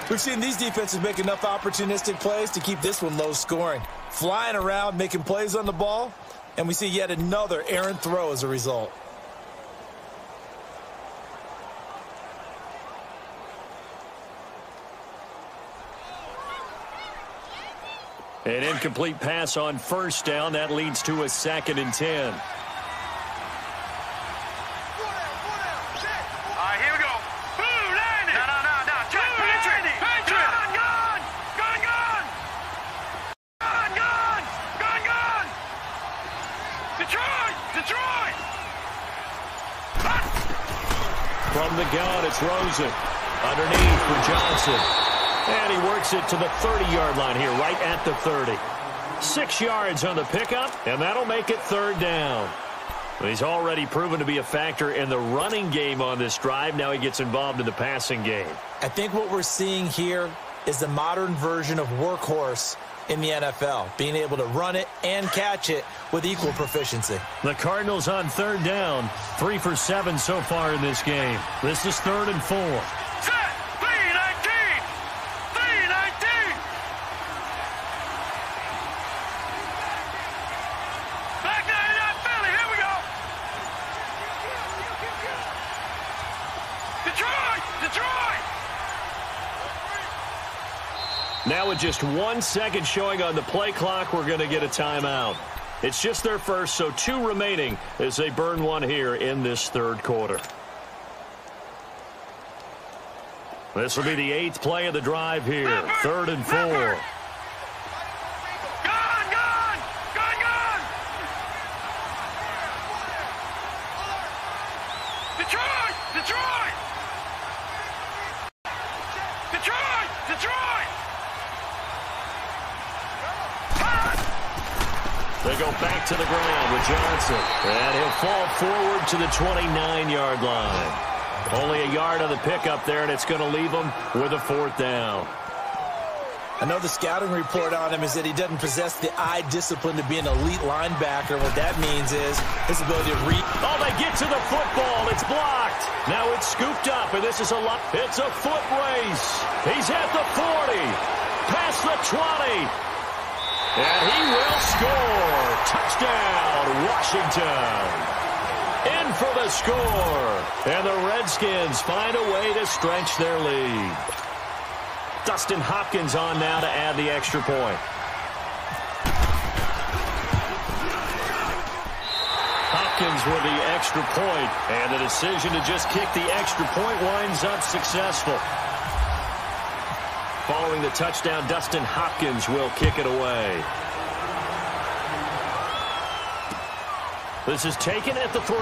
We've seen these defenses make enough opportunistic plays to keep this one low scoring. Flying around, making plays on the ball, and we see yet another errant throw as a result. An incomplete pass on first down. That leads to a 2nd and 10. All right, here we go. Blue 90. No. Check. Patriot. Gun. Detroit. From the gun, it's Rosen. Underneath for Johnson. And he works it to the 30-yard line here, right at the 30. 6 yards on the pickup, and that'll make it 3rd down. He's already proven to be a factor in the running game on this drive. Now he gets involved in the passing game. I think what we're seeing here is the modern version of workhorse in the NFL, being able to run it and catch it with equal proficiency. The Cardinals on 3rd down, 3 for 7 so far in this game. This is 3rd and 4. Now with just 1 second showing on the play clock, we're going to get a timeout. It's just their first, so 2 remaining as they burn one here in this 3rd quarter. This will be the 8th play of the drive here. 3rd and 4. Gun. Detroit! Detroit! Detroit! Detroit! They go back to the ground with Johnson. And he'll fall forward to the 29-yard line. Only a yard on the pickup there, and it's going to leave him with a 4th down. I know the scouting report on him is that he doesn't possess the eye discipline to be an elite linebacker. What that means is his ability to read. Oh, they get to the football. It's blocked. Now it's scooped up, and this is a lot. It's a foot race. He's at the 40, past the 20. And he will score. Touchdown, Washington. In for the score. And the Redskins find a way to stretch their lead. Dustin Hopkins on now to add the extra point. Hopkins with the extra point, and the decision to just kick the extra point winds up successful. Following the touchdown, Dustin Hopkins will kick it away. This is taken at the 3.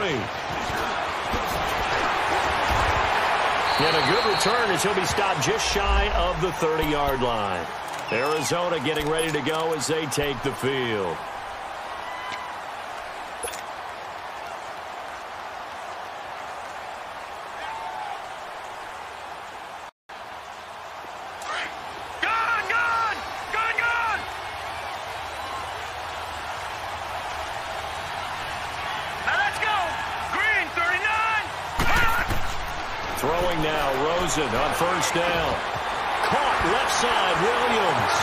And a good return as he'll be stopped just shy of the 30-yard line. Arizona getting ready to go as they take the field. Throwing now, Rosen on 1st down. Caught left side, Williams.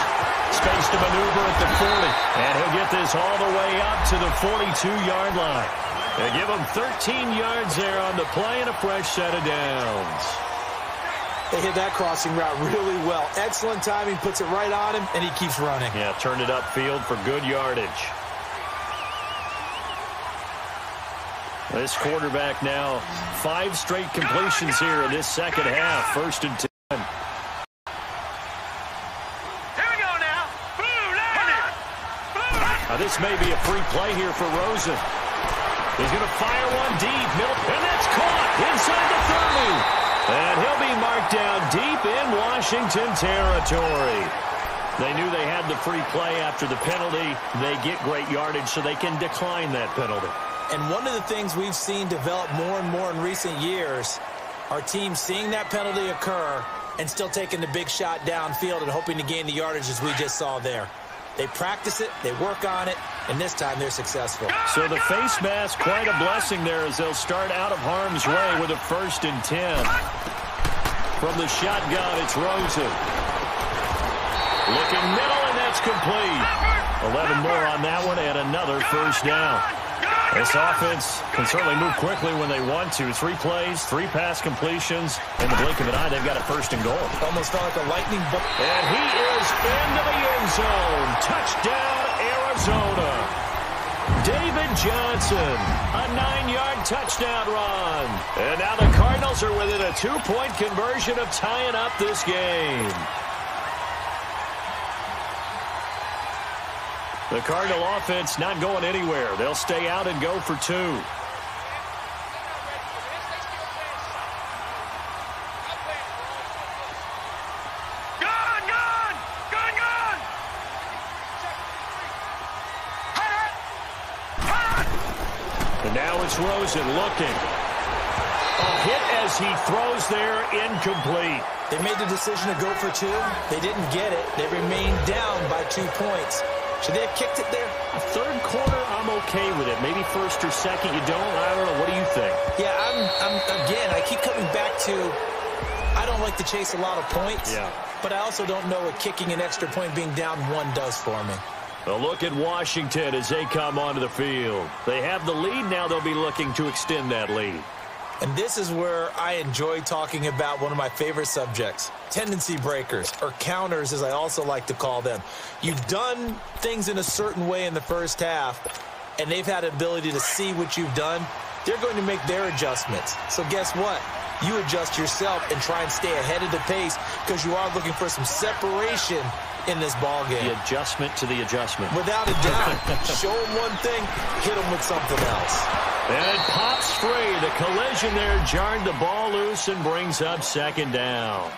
Space to maneuver at the 40. And he'll get this all the way up to the 42-yard line. They give him 13 yards there on the play and a fresh set of downs. They hit that crossing route really well. Excellent timing, puts it right on him, and he keeps running. Yeah, turned it upfield for good yardage. This quarterback now 5 straight completions here in this second half. 1st and 10. Here we go now. Now this may be a free play here for Rosen. He's going to fire one deep. And that's caught inside the 30. And he'll be marked down deep in Washington territory. They knew they had the free play after the penalty. They get great yardage, so they can decline that penalty. And one of the things we've seen develop more and more in recent years are teams seeing that penalty occur and still taking the big shot downfield and hoping to gain the yardage as we just saw there. They practice it, they work on it, and this time they're successful. So the face mask, quite a blessing there as they'll start out of harm's way with a 1st and 10. From the shotgun, it's Rosen. Looking middle, and that's complete. 11 more on that one, and another 1st down. This offense can certainly move quickly when they want to. 3 plays, 3 pass completions. In the blink of an eye, they've got a 1st and goal. Almost felt like a lightning bolt. And he is into the end zone. Touchdown, Arizona. David Johnson, a 9-yard touchdown run. And now the Cardinals are within a 2-point conversion of tying up this game. The Cardinal offense not going anywhere. They'll stay out and go for 2. And now it's Rosen looking. A hit as he throws there, incomplete. They made the decision to go for 2. They didn't get it. They remained down by 2 points. Should they have kicked it there? 3rd quarter, I'm okay with it. Maybe 1st or 2nd, you don't. I don't know. What do you think? Yeah, again, I keep coming back to I don't like to chase a lot of points. Yeah. But I also don't know what kicking an extra point being down 1 does for me. A look at Washington as they come onto the field. They have the lead. Now they'll be looking to extend that lead. And this is where I enjoy talking about one of my favorite subjects, tendency breakers, or counters as I also like to call them. You've done things in a certain way in the first half, and they've had an ability to see what you've done. They're going to make their adjustments. So guess what? You adjust yourself and try and stay ahead of the pace because you are looking for some separation in this ball game. The adjustment to the adjustment. Without a doubt. Show them one thing, hit them with something else. And it pops free. The collision there jarred the ball loose and brings up second down.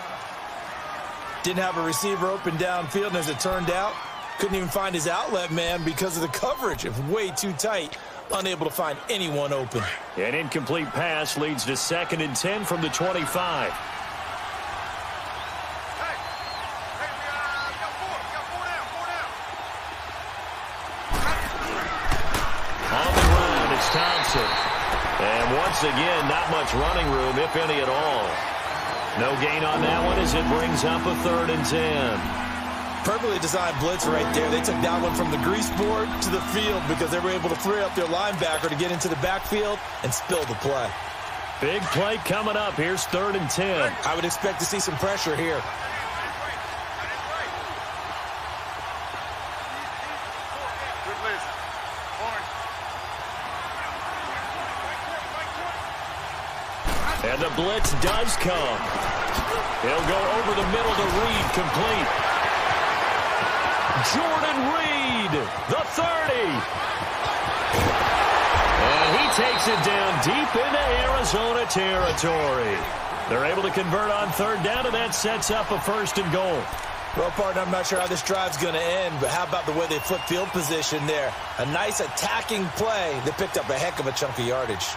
Didn't have a receiver open downfield, and as it turned out, couldn't even find his outlet man because of the coverage. It was way too tight. Unable to find anyone open. An incomplete pass leads to 2nd and 10 from the 25. On the run, it's Thompson. And once again, not much running room, if any at all. No gain on that one as it brings up a 3rd and 10. Perfectly designed blitz right there. They took that one from the grease board to the field because they were able to free up their linebacker to get into the backfield and spill the play. Big play coming up. Here's 3rd and 10. I would expect to see some pressure here. And the blitz does come. He'll go over the middle to Reed, complete. Jordan Reed, the 30. And he takes it down deep into Arizona territory. They're able to convert on 3rd down, and that sets up a 1st and goal. Well, partner, I'm not sure how this drive's going to end, but how about the way they flip field position there? A nice attacking play that picked up a heck of a chunk of yardage.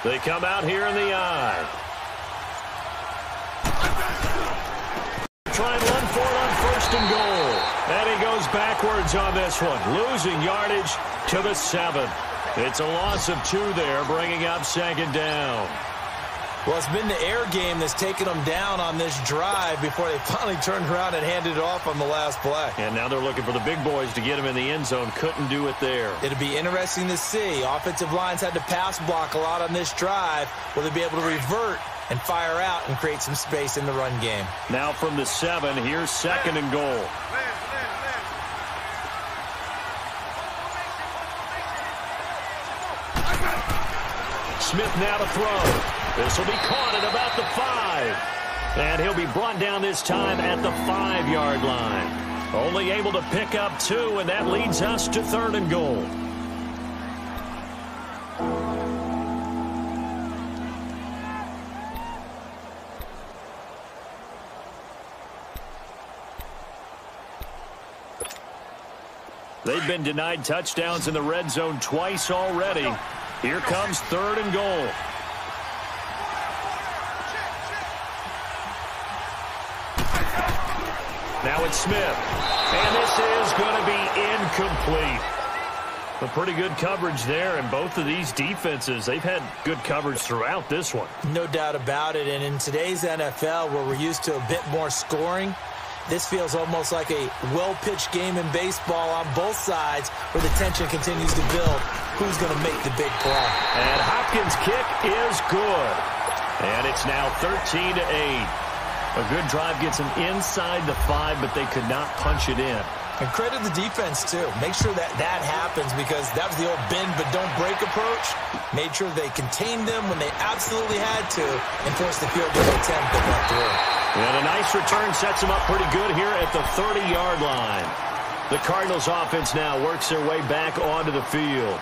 They come out here in the eye. Try and run for it on 1st and goal. And he goes backwards on this one, losing yardage to the 7. It's a loss of 2 there, bringing up 2nd down. Well, it's been the air game that's taken them down on this drive before they finally turned around and handed it off on the last play. And now they're looking for the big boys to get him in the end zone. Couldn't do it there. It'll be interesting to see. Offensive lines had to pass block a lot on this drive. Will they be able to revert and fire out and create some space in the run game? Now from the 7, here's 2nd and goal. Smith now to throw. This will be caught at about the 5. And he'll be brought down this time at the 5-yard line. Only able to pick up 2, and that leads us to 3rd and goal. They've been denied touchdowns in the red zone twice already. Here comes 3rd and goal. Now it's Smith. And this is going to be incomplete. A pretty good coverage there, and both of these defenses, they've had good coverage throughout this one. No doubt about it, and in today's NFL, where we're used to a bit more scoring, this feels almost like a well-pitched game in baseball on both sides where the tension continues to build. Who's going to make the big play? And Hopkins' kick is good. And it's now 13-8. A good drive gets them inside the 5, but they could not punch it in. And credit the defense, too. Make sure that happens because that was the old bend but don't break approach. Made sure they contained them when they absolutely had to and forced the field goal attempt that went through. And a nice return sets them up pretty good here at the 30-yard line. The Cardinals offense now works their way back onto the field.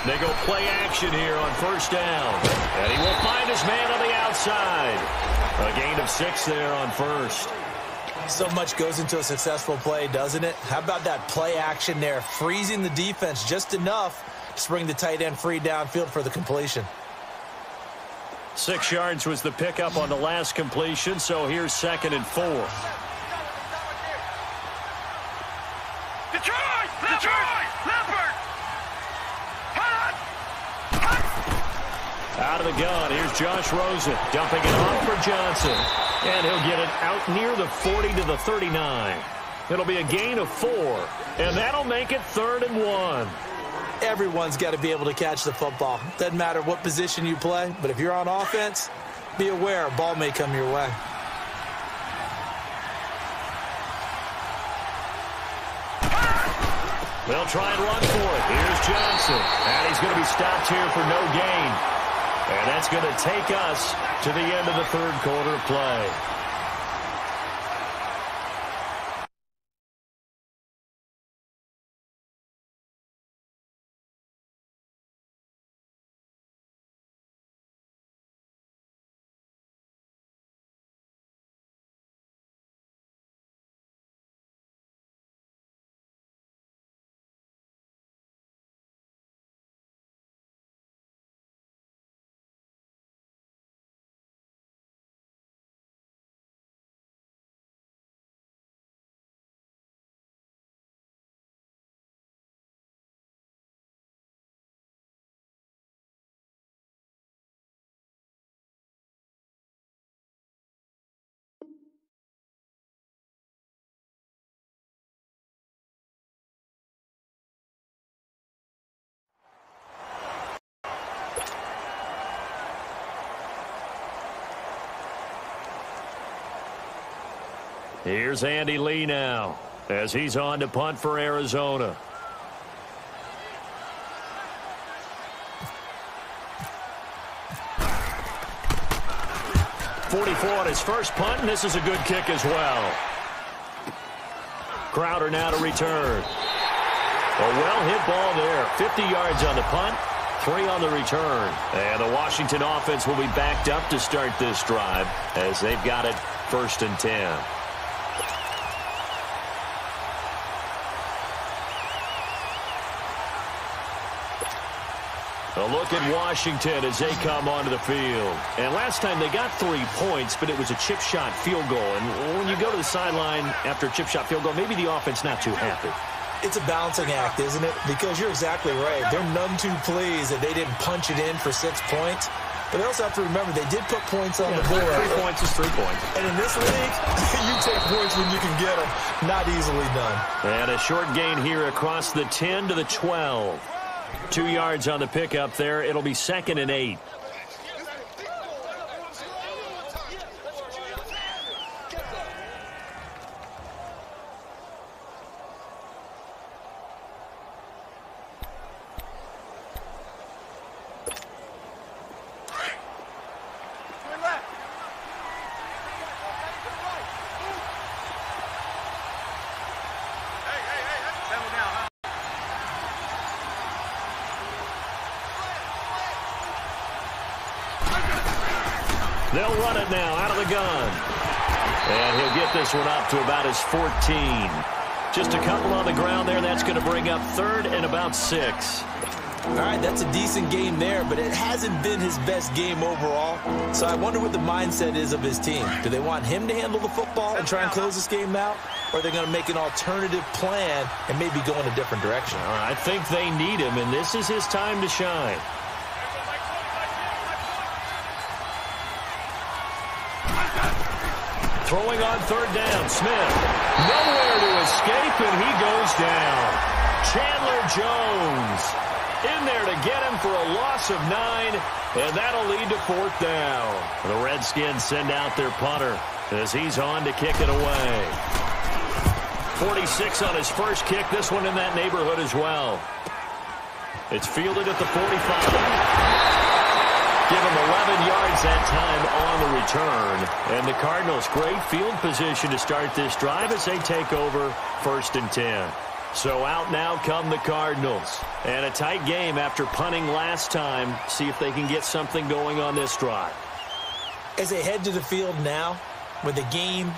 They go play action here on 1st down. And he will find his man on the outside. A gain of 6 there on 1st. So much goes into a successful play, doesn't it? How about that play action there, freezing the defense just enough to bring the tight end free downfield for the completion. 6 yards was the pickup on the last completion, so here's 2nd and 4. Detroit! Leopard! Out of the gun, here's Josh Rosen. Dumping it off for Johnson. And he'll get it out near the 40 to the 39. It'll be a gain of 4. And that'll make it 3rd and 1. Everyone's got to be able to catch the football. Doesn't matter what position you play, but if you're on offense, be aware a ball may come your way. They'll try and run for it. Here's Johnson. And he's going to be stopped here for no gain. And that's going to take us to the end of the 3rd quarter of play. Here's Andy Lee now as he's on to punt for Arizona. .44 on his first punt, and this is a good kick as well. Crowder now to return. A well-hit ball there. 50 yards on the punt, 3 on the return. And the Washington offense will be backed up to start this drive as they've got it 1st and 10. A look at Washington as they come onto the field. And last time they got 3 points, but it was a chip shot field goal. And when you go to the sideline after a chip shot field goal, maybe the offense not too happy. It's a balancing act, isn't it? Because you're exactly right. They're none too pleased that they didn't punch it in for 6 points. But they also have to remember they did put points on the board. 3 points is 3 points. And in this league, you take points when you can get them. Not easily done. And a short gain here across the 10 to the 12. 2 yards on the pickup there. It'll be 2nd and 8. They'll run it now out of the gun. And he'll get this one up to about his 14. Just a couple on the ground there. That's going to bring up 3rd and about 6. All right, that's a decent game there, but it hasn't been his best game overall. So I wonder what the mindset is of his team. Do they want him to handle the football and try and close this game out? Or are they going to make an alternative plan and maybe go in a different direction? I think they need him, and this is his time to shine. Throwing on 3rd down, Smith. Nowhere to escape, and he goes down. Chandler Jones in there to get him for a loss of 9, and that'll lead to 4th down. The Redskins send out their punter as he's on to kick it away. 46 on his first kick, this one in that neighborhood as well. It's fielded at the 45. Give him 11 yards that time on the return. And the Cardinals, great field position to start this drive as they take over 1st and 10. So out now come the Cardinals. And a tight game after punting last time. See if they can get something going on this drive. As they head to the field now, with the game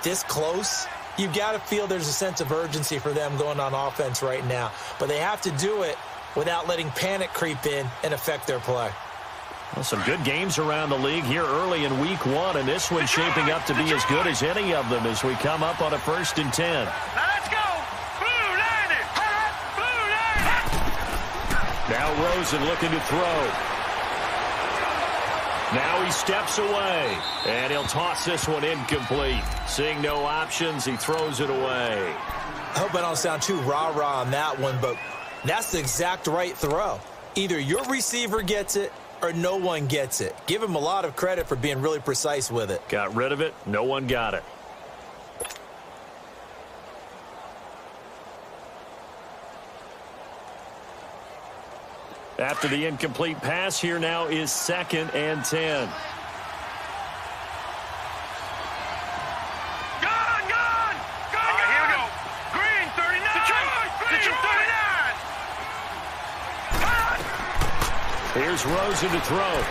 this close, you've got to feel there's a sense of urgency for them going on offense right now. But they have to do it without letting panic creep in and affect their play. Well, some good games around the league here early in Week 1, and this one's shaping up to be as good as any of them as we come up on a 1st and 10. Let's go! Blue line it! Blue line it! Now Rosen looking to throw. Now he steps away, and he'll toss this one incomplete. Seeing no options, he throws it away. I hope I don't sound too rah-rah on that one, but that's the exact right throw. Either your receiver gets it or no one gets it. Give him a lot of credit for being really precise with it. Got rid of it. No one got it. After the incomplete pass, here now is 2nd and 10. Here's Rosen to throw.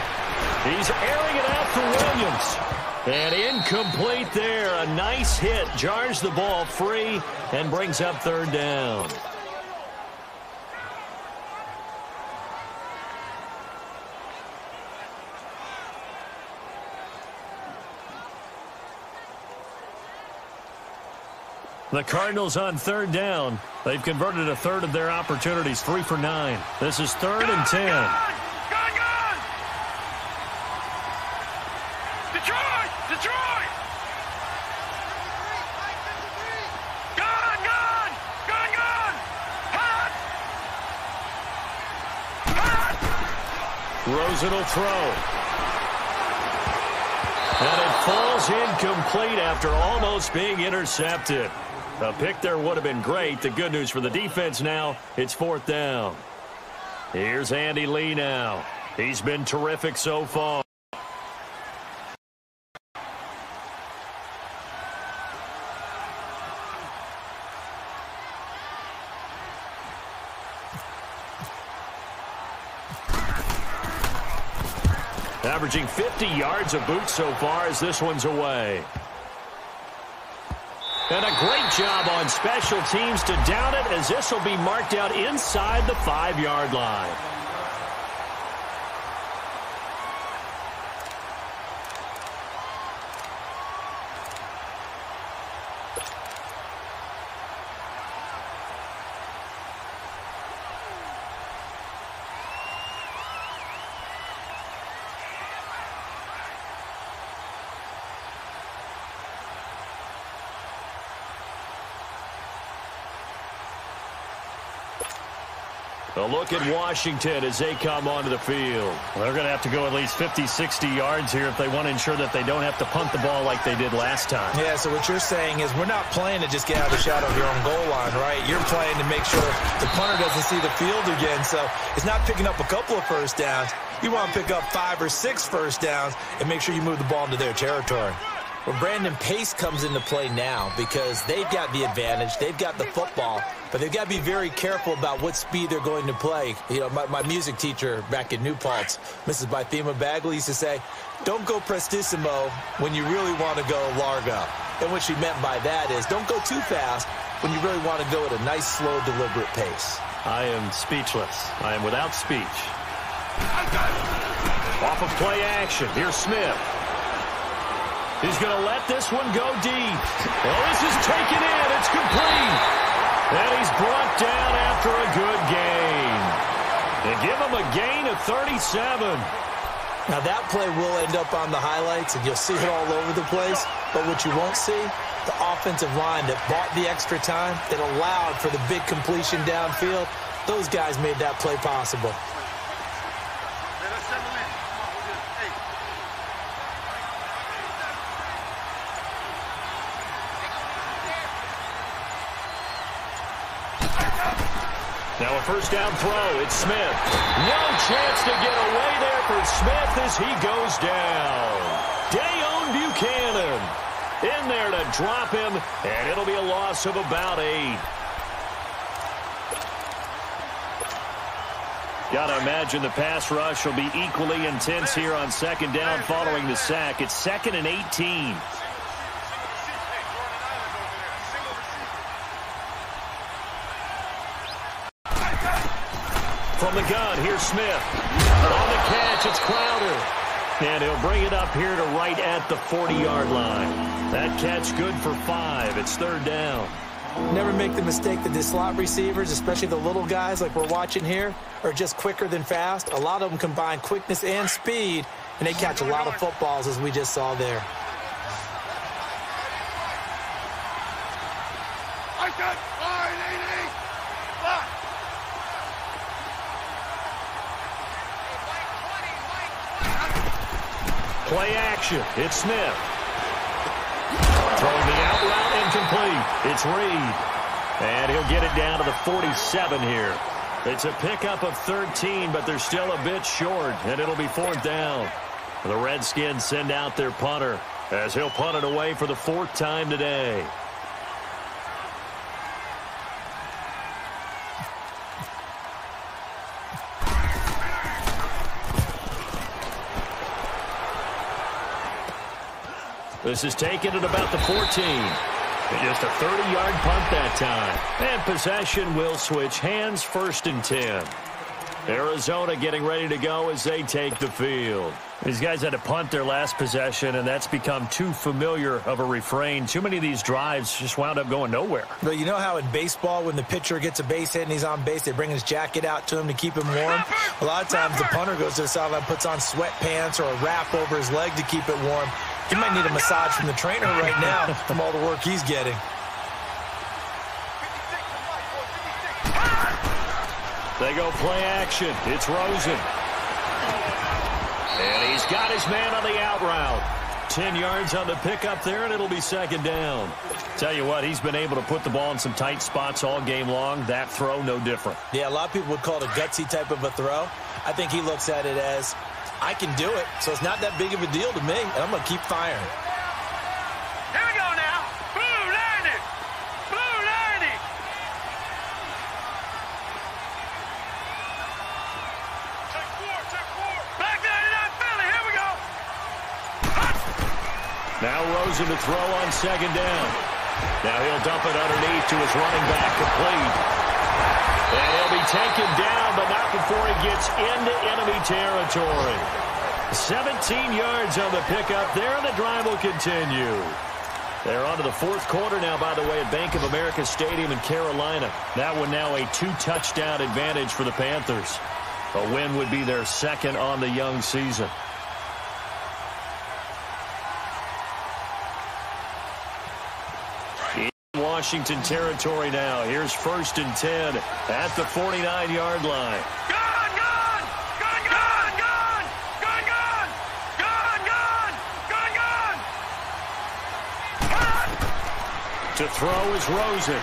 He's airing it out for Williams. And incomplete there. A nice hit. Jars the ball free and brings up 3rd down. The Cardinals on 3rd down. They've converted a third of their opportunities, 3 for 9. This is 3rd and 10. Gone! Detroit! Gone! Hot! Rosen will throw. And it falls incomplete after almost being intercepted. A pick there would have been great. The good news for the defense now, it's 4th down. Here's Andy Lee now. He's been terrific so far. Averaging 50 yards a boot so far as this one's away. And a great job on special teams to down it, as this will be marked out inside the 5-yard line. A look at Washington as they come onto the field. Well, they're going to have to go at least 50, 60 yards here if they want to ensure that they don't have to punt the ball like they did last time. Yeah, so what you're saying is we're not playing to just get out of the shadow of your own goal line, right? You're playing to make sure the punter doesn't see the field again. So it's not picking up a couple of first downs. You want to pick up 5 or 6 first downs and make sure you move the ball into their territory. Well, Brandon, pace comes into play now because they've got the advantage. They've got the football, but they've got to be very careful about what speed they're going to play. You know, my music teacher back in New Paltz, Mrs. Bythema Bagley, used to say, don't go prestissimo when you really want to go largo. And what she meant by that is don't go too fast when you really want to go at a nice, slow, deliberate pace. I am speechless. I am without speech. Off of play action. Here's Smith. He's going to let this one go deep. Well, this is taken in. It's complete. And he's brought down after a good gain. They give him a gain of 37. Now, that play will end up on the highlights, and you'll see it all over the place. But what you won't see, the offensive line that bought the extra time, that allowed for the big completion downfield, those guys made that play possible. Now a first down throw. It's Smith. No chance to get away there for Smith as he goes down. Dayon Buchanan in there to drop him, and it'll be a loss of about 8. Got to imagine the pass rush will be equally intense here on second down following the sack. It's 2nd and 18. From the gun, here's Smith. On the catch, it's Crowder. And he'll bring it up here to right at the 40-yard line. That catch good for 5. It's 3rd down. Never make the mistake that the slot receivers, especially the little guys like we're watching here, are just quicker than fast. A lot of them combine quickness and speed, and they catch a lot of footballs, as we just saw there. Play action. It's Smith. Throwing the out route incomplete. It's Reed. And he'll get it down to the 47 here. It's a pickup of 13, but they're still a bit short, and it'll be 4th down. The Redskins send out their punter as he'll punt it away for the 4th time today. This is taken at about the 14. Just a 30-yard punt that time. And possession will switch hands, 1st and 10. Arizona getting ready to go as they take the field. These guys had to punt their last possession, and that's become too familiar of a refrain. Too many of these drives just wound up going nowhere. But you know how in baseball, when the pitcher gets a base hit and he's on base, they bring his jacket out to him to keep him warm? A lot of times the punter goes to the sideline, puts on sweatpants or a wrap over his leg to keep it warm. He might need a massage from the trainer right now from all the work he's getting. They go play action. It's Rosen. And he's got his man on the out route. 10 yards on the pickup there, and it'll be 2nd down. Tell you what, he's been able to put the ball in some tight spots all game long. That throw, no different. Yeah, a lot of people would call it a gutsy type of a throw. I think he looks at it as, I can do it, so it's not that big of a deal to me, and I'm going to keep firing. Here we go now. Blue 90. Blue 90. Take 4. Back 99 Philly. Here we go. Now Rosen to throw on 2nd down. Now he'll dump it underneath to his running back, complete. And he'll be taken down, but not before he gets into enemy territory. 17 yards on the pickup there, and the drive will continue. They're on to the 4th quarter now, by the way, at Bank of America Stadium in Carolina. That one now a 2-touchdown advantage for the Panthers. A win would be their 2nd on the young season. Washington territory now. Here's 1st and 10 at the 49-yard line. Gone, gone, gone, gone, gone, gone, gone, gone, gone, gone, gone. To throw is Rosen.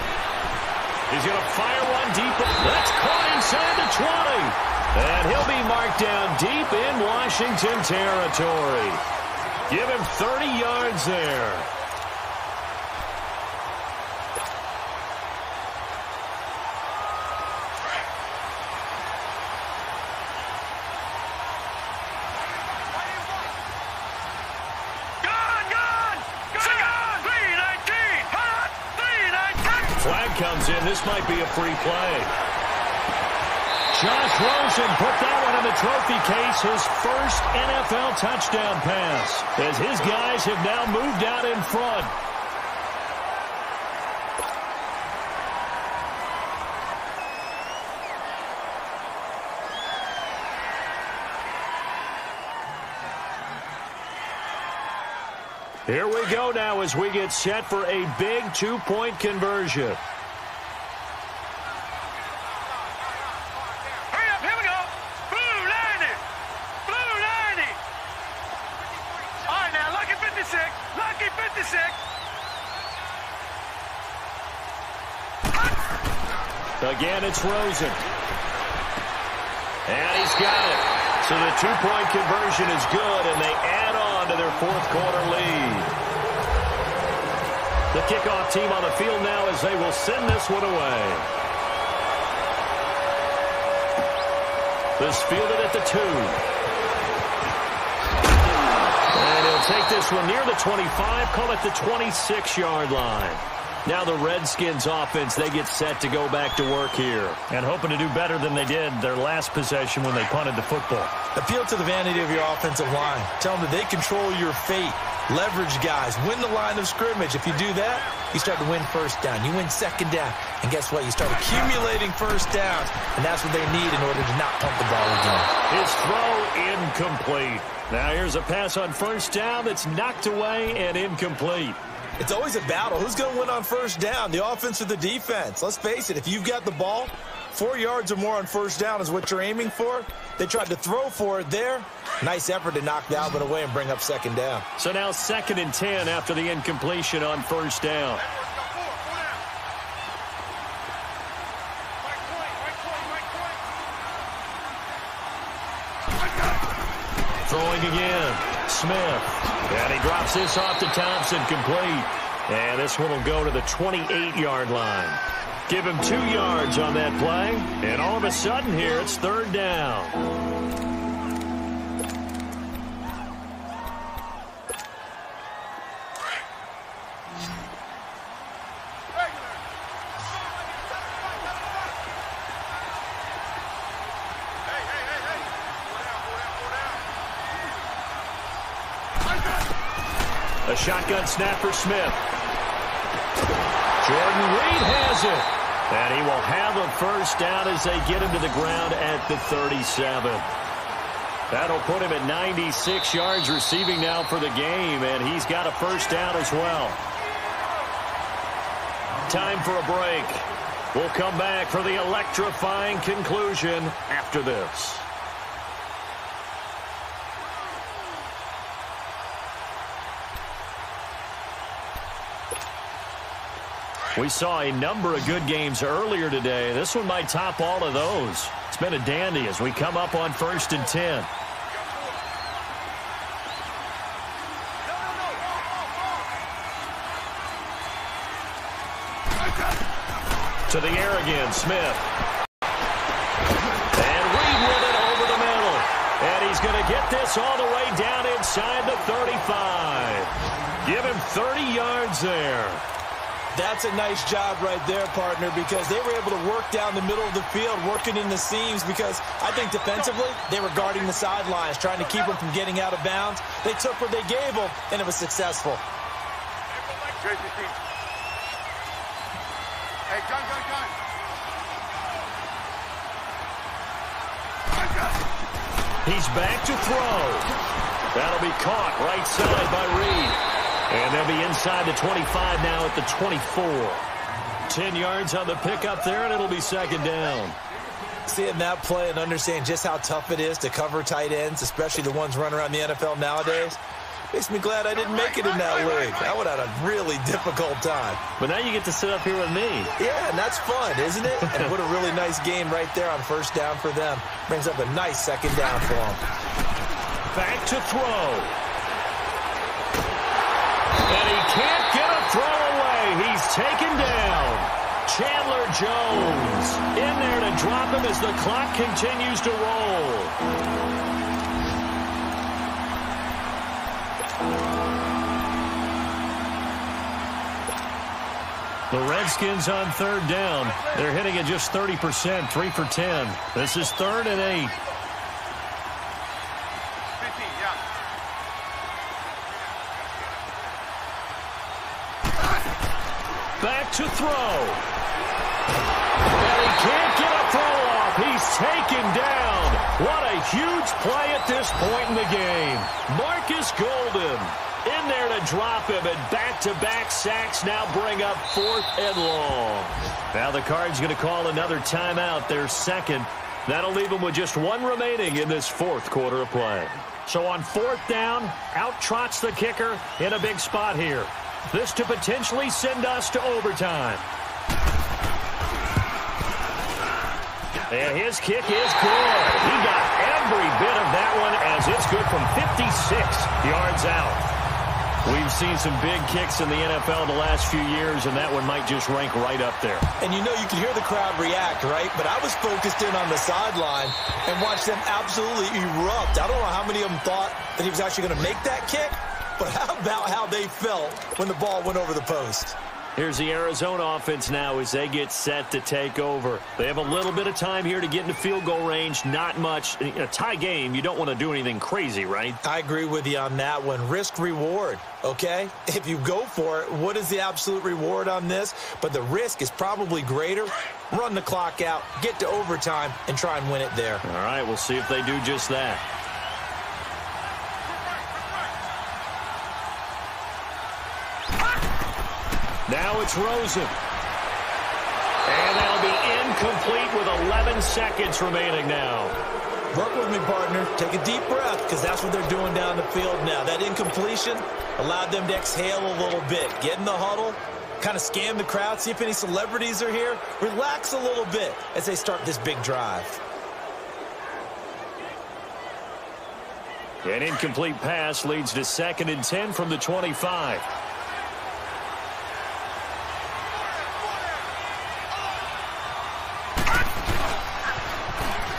He's going to fire one deep. That's caught inside the 20. And he'll be marked down deep in Washington territory. Give him 30 yards there. Comes in. This might be a free play. Josh Rosen put that one in the trophy case. His first NFL touchdown pass as his guys have now moved out in front. Here we go now as we get set for a big 2-point conversion. Again, it's Rosen. And he's got it. So the 2-point conversion is good, and they add on to their 4th quarter lead. The kickoff team on the field now as they will send this one away. This fielded at the 2. And he'll take this one near the 25, call it the 26-yard line. Now the Redskins offense, they get set to go back to work here. And hoping to do better than they did their last possession when they punted the football. Appeal to the vanity of your offensive line. Tell them that they control your fate. Leverage guys. Win the line of scrimmage. If you do that, you start to win first down. You win second down. And guess what? You start accumulating first downs. And that's what they need in order to not punt the ball again. His throw incomplete. Now here's a pass on first down that's knocked away and incomplete. It's always a battle. Who's going to win on first down, the offense or the defense? Let's face it, if you've got the ball, 4 yards or more on first down is what you're aiming for. They tried to throw for it there. Nice effort to knock Dalvin away and bring up second down. So now 2nd and 10 after the incompletion on first down. Throwing again, Smith. And he drops this off to Thompson, complete. And this one will go to the 28-yard line. Give him 2 yards on that play. And all of a sudden here, it's 3rd down. A shotgun snap for Smith. Jordan Reed has it. And he will have a first down as they get him to the ground at the 37. That'll put him at 96 yards receiving now for the game, and he's got a first down as well. Time for a break. We'll come back for the electrifying conclusion after this. We saw a number of good games earlier today. This one might top all of those. It's been a dandy as we come up on 1st and 10. To the air again, Smith. And Reed with it over the middle. And he's going to get this all the way down inside the 35. Give him 30 yards there. That's a nice job right there, partner, because they were able to work down the middle of the field, working in the seams, because I think defensively they were guarding the sidelines, trying to keep them from getting out of bounds. They took what they gave them, and it was successful. Hey, gun. He's back to throw. That'll be caught right side by Reed. And they'll be inside the 25 now at the 24. 10 yards on the pickup there, and it'll be 2nd down. Seeing that play and understanding just how tough it is to cover tight ends, especially the ones running around the NFL nowadays, makes me glad I didn't make it in that league. I would have had a really difficult time. But now you get to sit up here with me. Yeah, and that's fun, isn't it? And what a really nice game right there on first down for them. Brings up a nice 2nd down for them. Back to throw. And he can't get a throw away. He's taken down. Chandler Jones in there to drop him as the clock continues to roll. The Redskins on 3rd down. They're hitting at just 30%, 3 for 10. This is 3rd and 8. Back to throw. And he can't get a throw off. He's taken down. What a huge play at this point in the game. Marcus Golden in there to drop him, and back-to-back sacks now bring up 4th and long. Now the Cards going to call another timeout, their 2nd. That'll leave them with just 1 remaining in this 4th quarter of play. So on 4th down, out trots the kicker in a big spot here. This to potentially send us to overtime. And his kick is good. He got every bit of that one as it's good from 56 yards out. We've seen some big kicks in the NFL the last few years, and that one might just rank right up there. And you know, you can hear the crowd react, right? But I was focused in on the sideline and watched them absolutely erupt. I don't know how many of them thought that he was actually going to make that kick, but how about how they felt when the ball went over the post? Here's the Arizona offense now as they get set to take over. They have a little bit of time here to get into field goal range. Not much. In a tie game, you don't want to do anything crazy, right? I agree with you on that one. Risk-reward, okay? If you go for it, what is the absolute reward on this? But the risk is probably greater. Run the clock out, get to overtime, and try and win it there. All right, we'll see if they do just that. Now it's Rosen. And that'll be incomplete with 11 seconds remaining now. Work with me, partner. Take a deep breath, because that's what they're doing down the field now. That incompletion allowed them to exhale a little bit. Get in the huddle, kind of scan the crowd, see if any celebrities are here. Relax a little bit as they start this big drive. An incomplete pass leads to 2nd and 10 from the 25.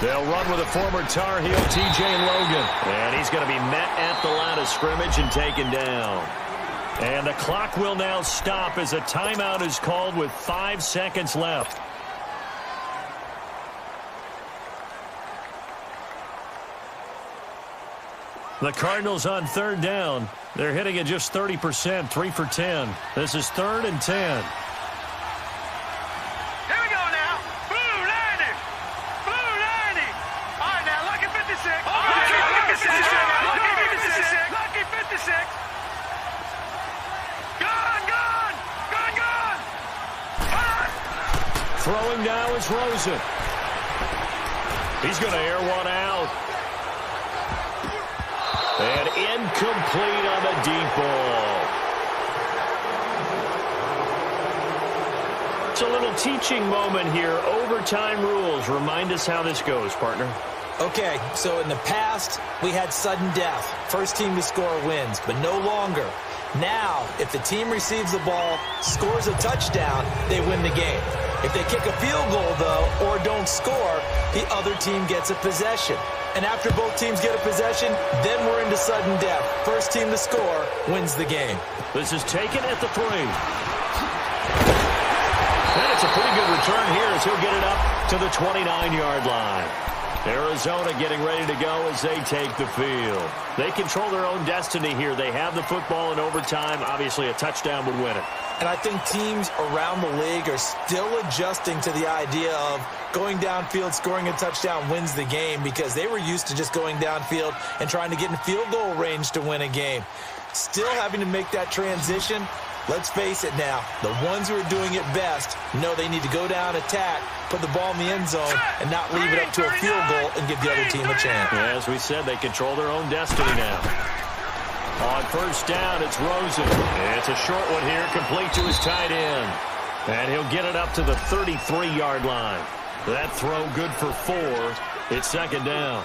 They'll run with a former Tar Heel, T.J. Logan. And he's going to be met at the line of scrimmage and taken down. And the clock will now stop as a timeout is called with 5 seconds left. The Cardinals on 3rd down. They're hitting at just 30%, 3 for 10. This is 3rd and 10. Throwing now is Rosen. He's going to air one out. And incomplete on the deep ball. It's a little teaching moment here. Overtime rules. Remind us how this goes, partner. Okay, so in the past, we had sudden death. First team to score wins, but no longer. Now, if the team receives the ball, scores a touchdown, they win the game. If they kick a field goal, though, or don't score, the other team gets a possession. And after both teams get a possession, then we're into sudden death. First team to score wins the game. This is taken at the 3. And it's a pretty good return here as he'll get it up to the 29-yard line. Arizona getting ready to go as they take the field. They control their own destiny here. They have the football in overtime. Obviously, a touchdown would win it. And I think teams around the league are still adjusting to the idea of going downfield, scoring a touchdown wins the game, because they were used to just going downfield and trying to get in field goal range to win a game. Still having to make that transition. Let's face it now, the ones who are doing it best know they need to go down, attack, put the ball in the end zone, and not leave it up to a field goal and give the other team a chance. Yeah, as we said, they control their own destiny now. On 1st down, it's Rosen. It's a short one here, complete to his tight end. And he'll get it up to the 33-yard line. That throw good for 4. It's 2nd down.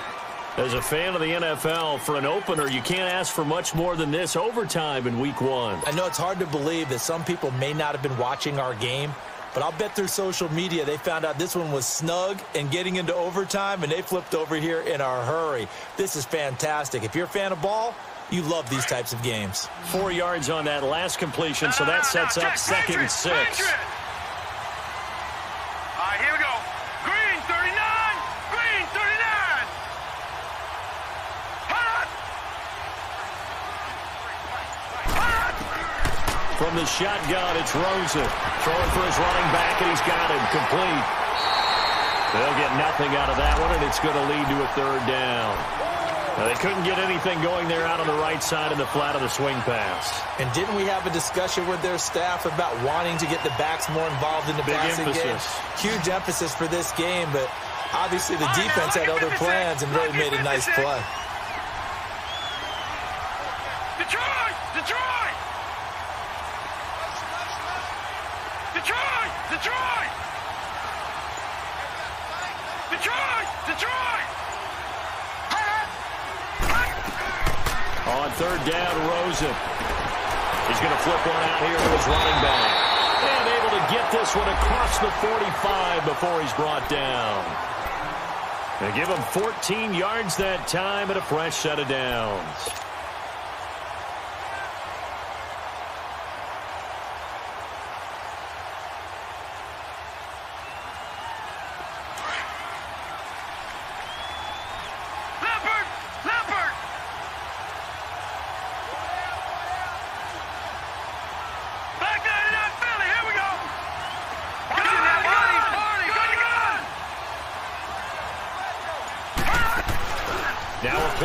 As a fan of the NFL, for an opener, you can't ask for much more than this. Overtime in Week 1. I know it's hard to believe that some people may not have been watching our game, but I'll bet through social media they found out this one was snug and getting into overtime, and they flipped over here in a hurry. This is fantastic. If you're a fan of ball, you love these types of games. 4 yards on that last completion, so that sets up 2nd and 6. All right, here we go. Green, 39. Green, 39. From the shotgun, it's Rosen. Throwing for his running back, and he's got him complete. They'll get nothing out of that one, and it's going to lead to a 3rd down. Now, they couldn't get anything going there out on the right side of the flat of the swing pass. And didn't we have a discussion with their staff about wanting to get the backs more involved in the passing game? Huge emphasis for this game, but obviously the defense had other plans and really made a nice play. Detroit! Detroit! Detroit! Detroit! Detroit! Detroit! On 3rd down, Rosen. He's going to flip one out here to his running back. And able to get this one across the 45 before he's brought down. They give him 14 yards that time and a fresh set of downs.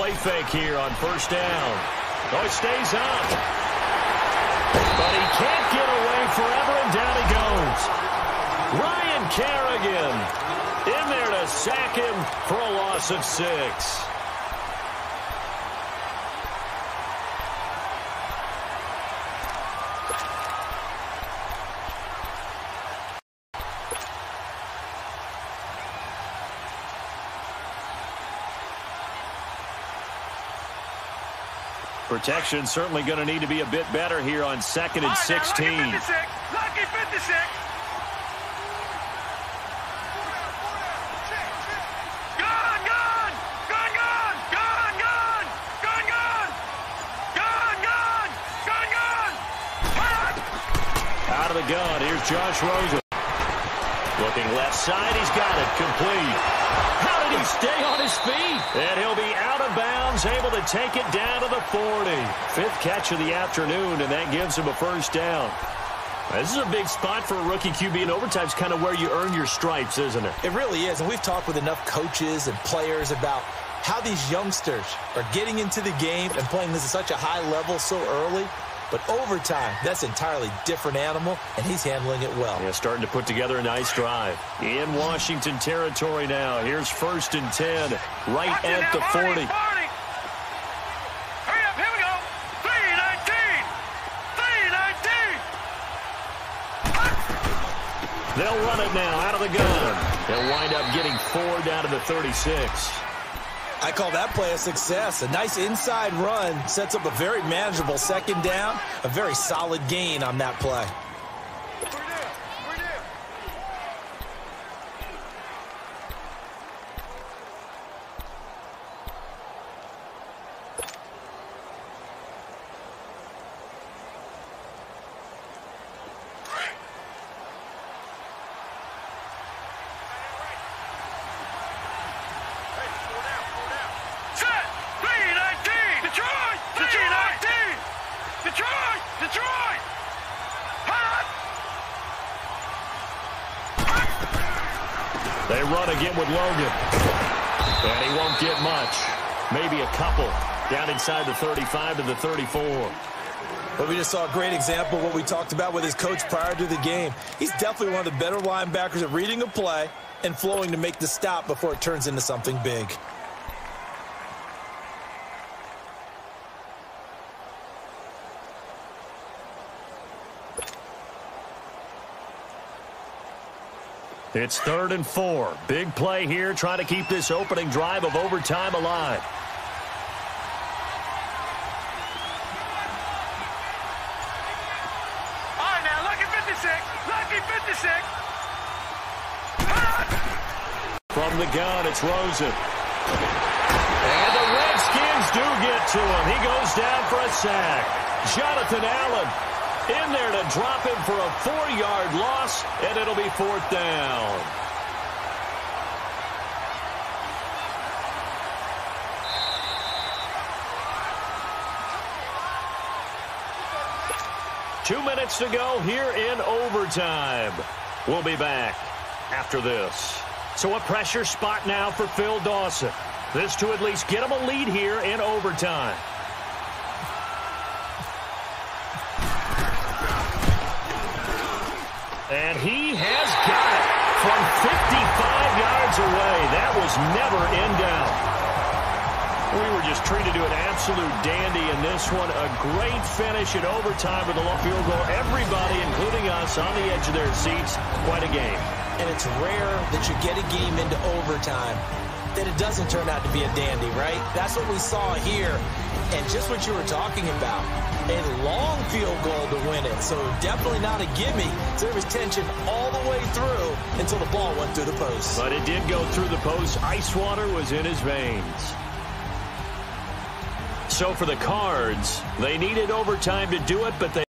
play fake here on first down. Oh, he stays up. But he can't get away forever, and down he goes. Ryan Kerrigan in there to sack him for a loss of 6. Protection certainly going to need to be a bit better here on 2nd and 16. Lucky 56. Lucky 56. Gun, gun. Gun, gun. Gun, gun. Gun, gun. Gun, gun. Gun, gun. Out of the gun, here's Josh Rosen. Looking left side, he's got it, complete. How did he stay on his feet? And he'll be out of bounds, able to take it down to the 40. 5th catch of the afternoon, and that gives him a first down. This is a big spot for a rookie QB, and overtime's kind of where you earn your stripes, isn't it? It really is, and we've talked with enough coaches and players about how these youngsters are getting into the game and playing this at such a high level so early. But overtime, that's an entirely different animal, and he's handling it well. Yeah, starting to put together a nice drive. In Washington territory now. Here's 1st and 10, right at the 40. Hurry up, here we go. 3-19. 3-19. They'll run it now out of the gun. They'll wind up getting 4 down to the 36. I call that play a success. A nice inside run sets up a very manageable 2nd down, a very solid gain on that play. Detroit! They run again with Logan. And he won't get much. Maybe a couple. Down inside the 35 to the 34. But we just saw a great example of what we talked about with his coach prior to the game. He's definitely one of the better linebackers at reading a play and flowing to make the stop before it turns into something big. It's 3rd and 4. Big play here, trying to keep this opening drive of overtime alive. All right, now, lucky 56. Lucky 56. From the gun, it's Rosen. And the Redskins do get to him. He goes down for a sack. Jonathan Allen in there to drop him for a 4-yard loss, and it'll be 4th down. Two minutes to go here in overtime. We'll be back after this. So a pressure spot now for Phil Dawson. This to at least get him a lead here in overtime. And he has got it from 55 yards away. That was never in doubt. We were just treated to an absolute dandy in this one. A great finish in overtime with a long field goal. Everybody, including us, on the edge of their seats. Quite a game. And it's rare that you get a game into overtime that it doesn't turn out to be a dandy, right? That's what we saw here. And just what you were talking about, a long field goal to win it. So definitely not a gimme. So there was tension all the way through until the ball went through the post. But it did go through the post. Ice water was in his veins. So for the Cards, they needed overtime to do it, but they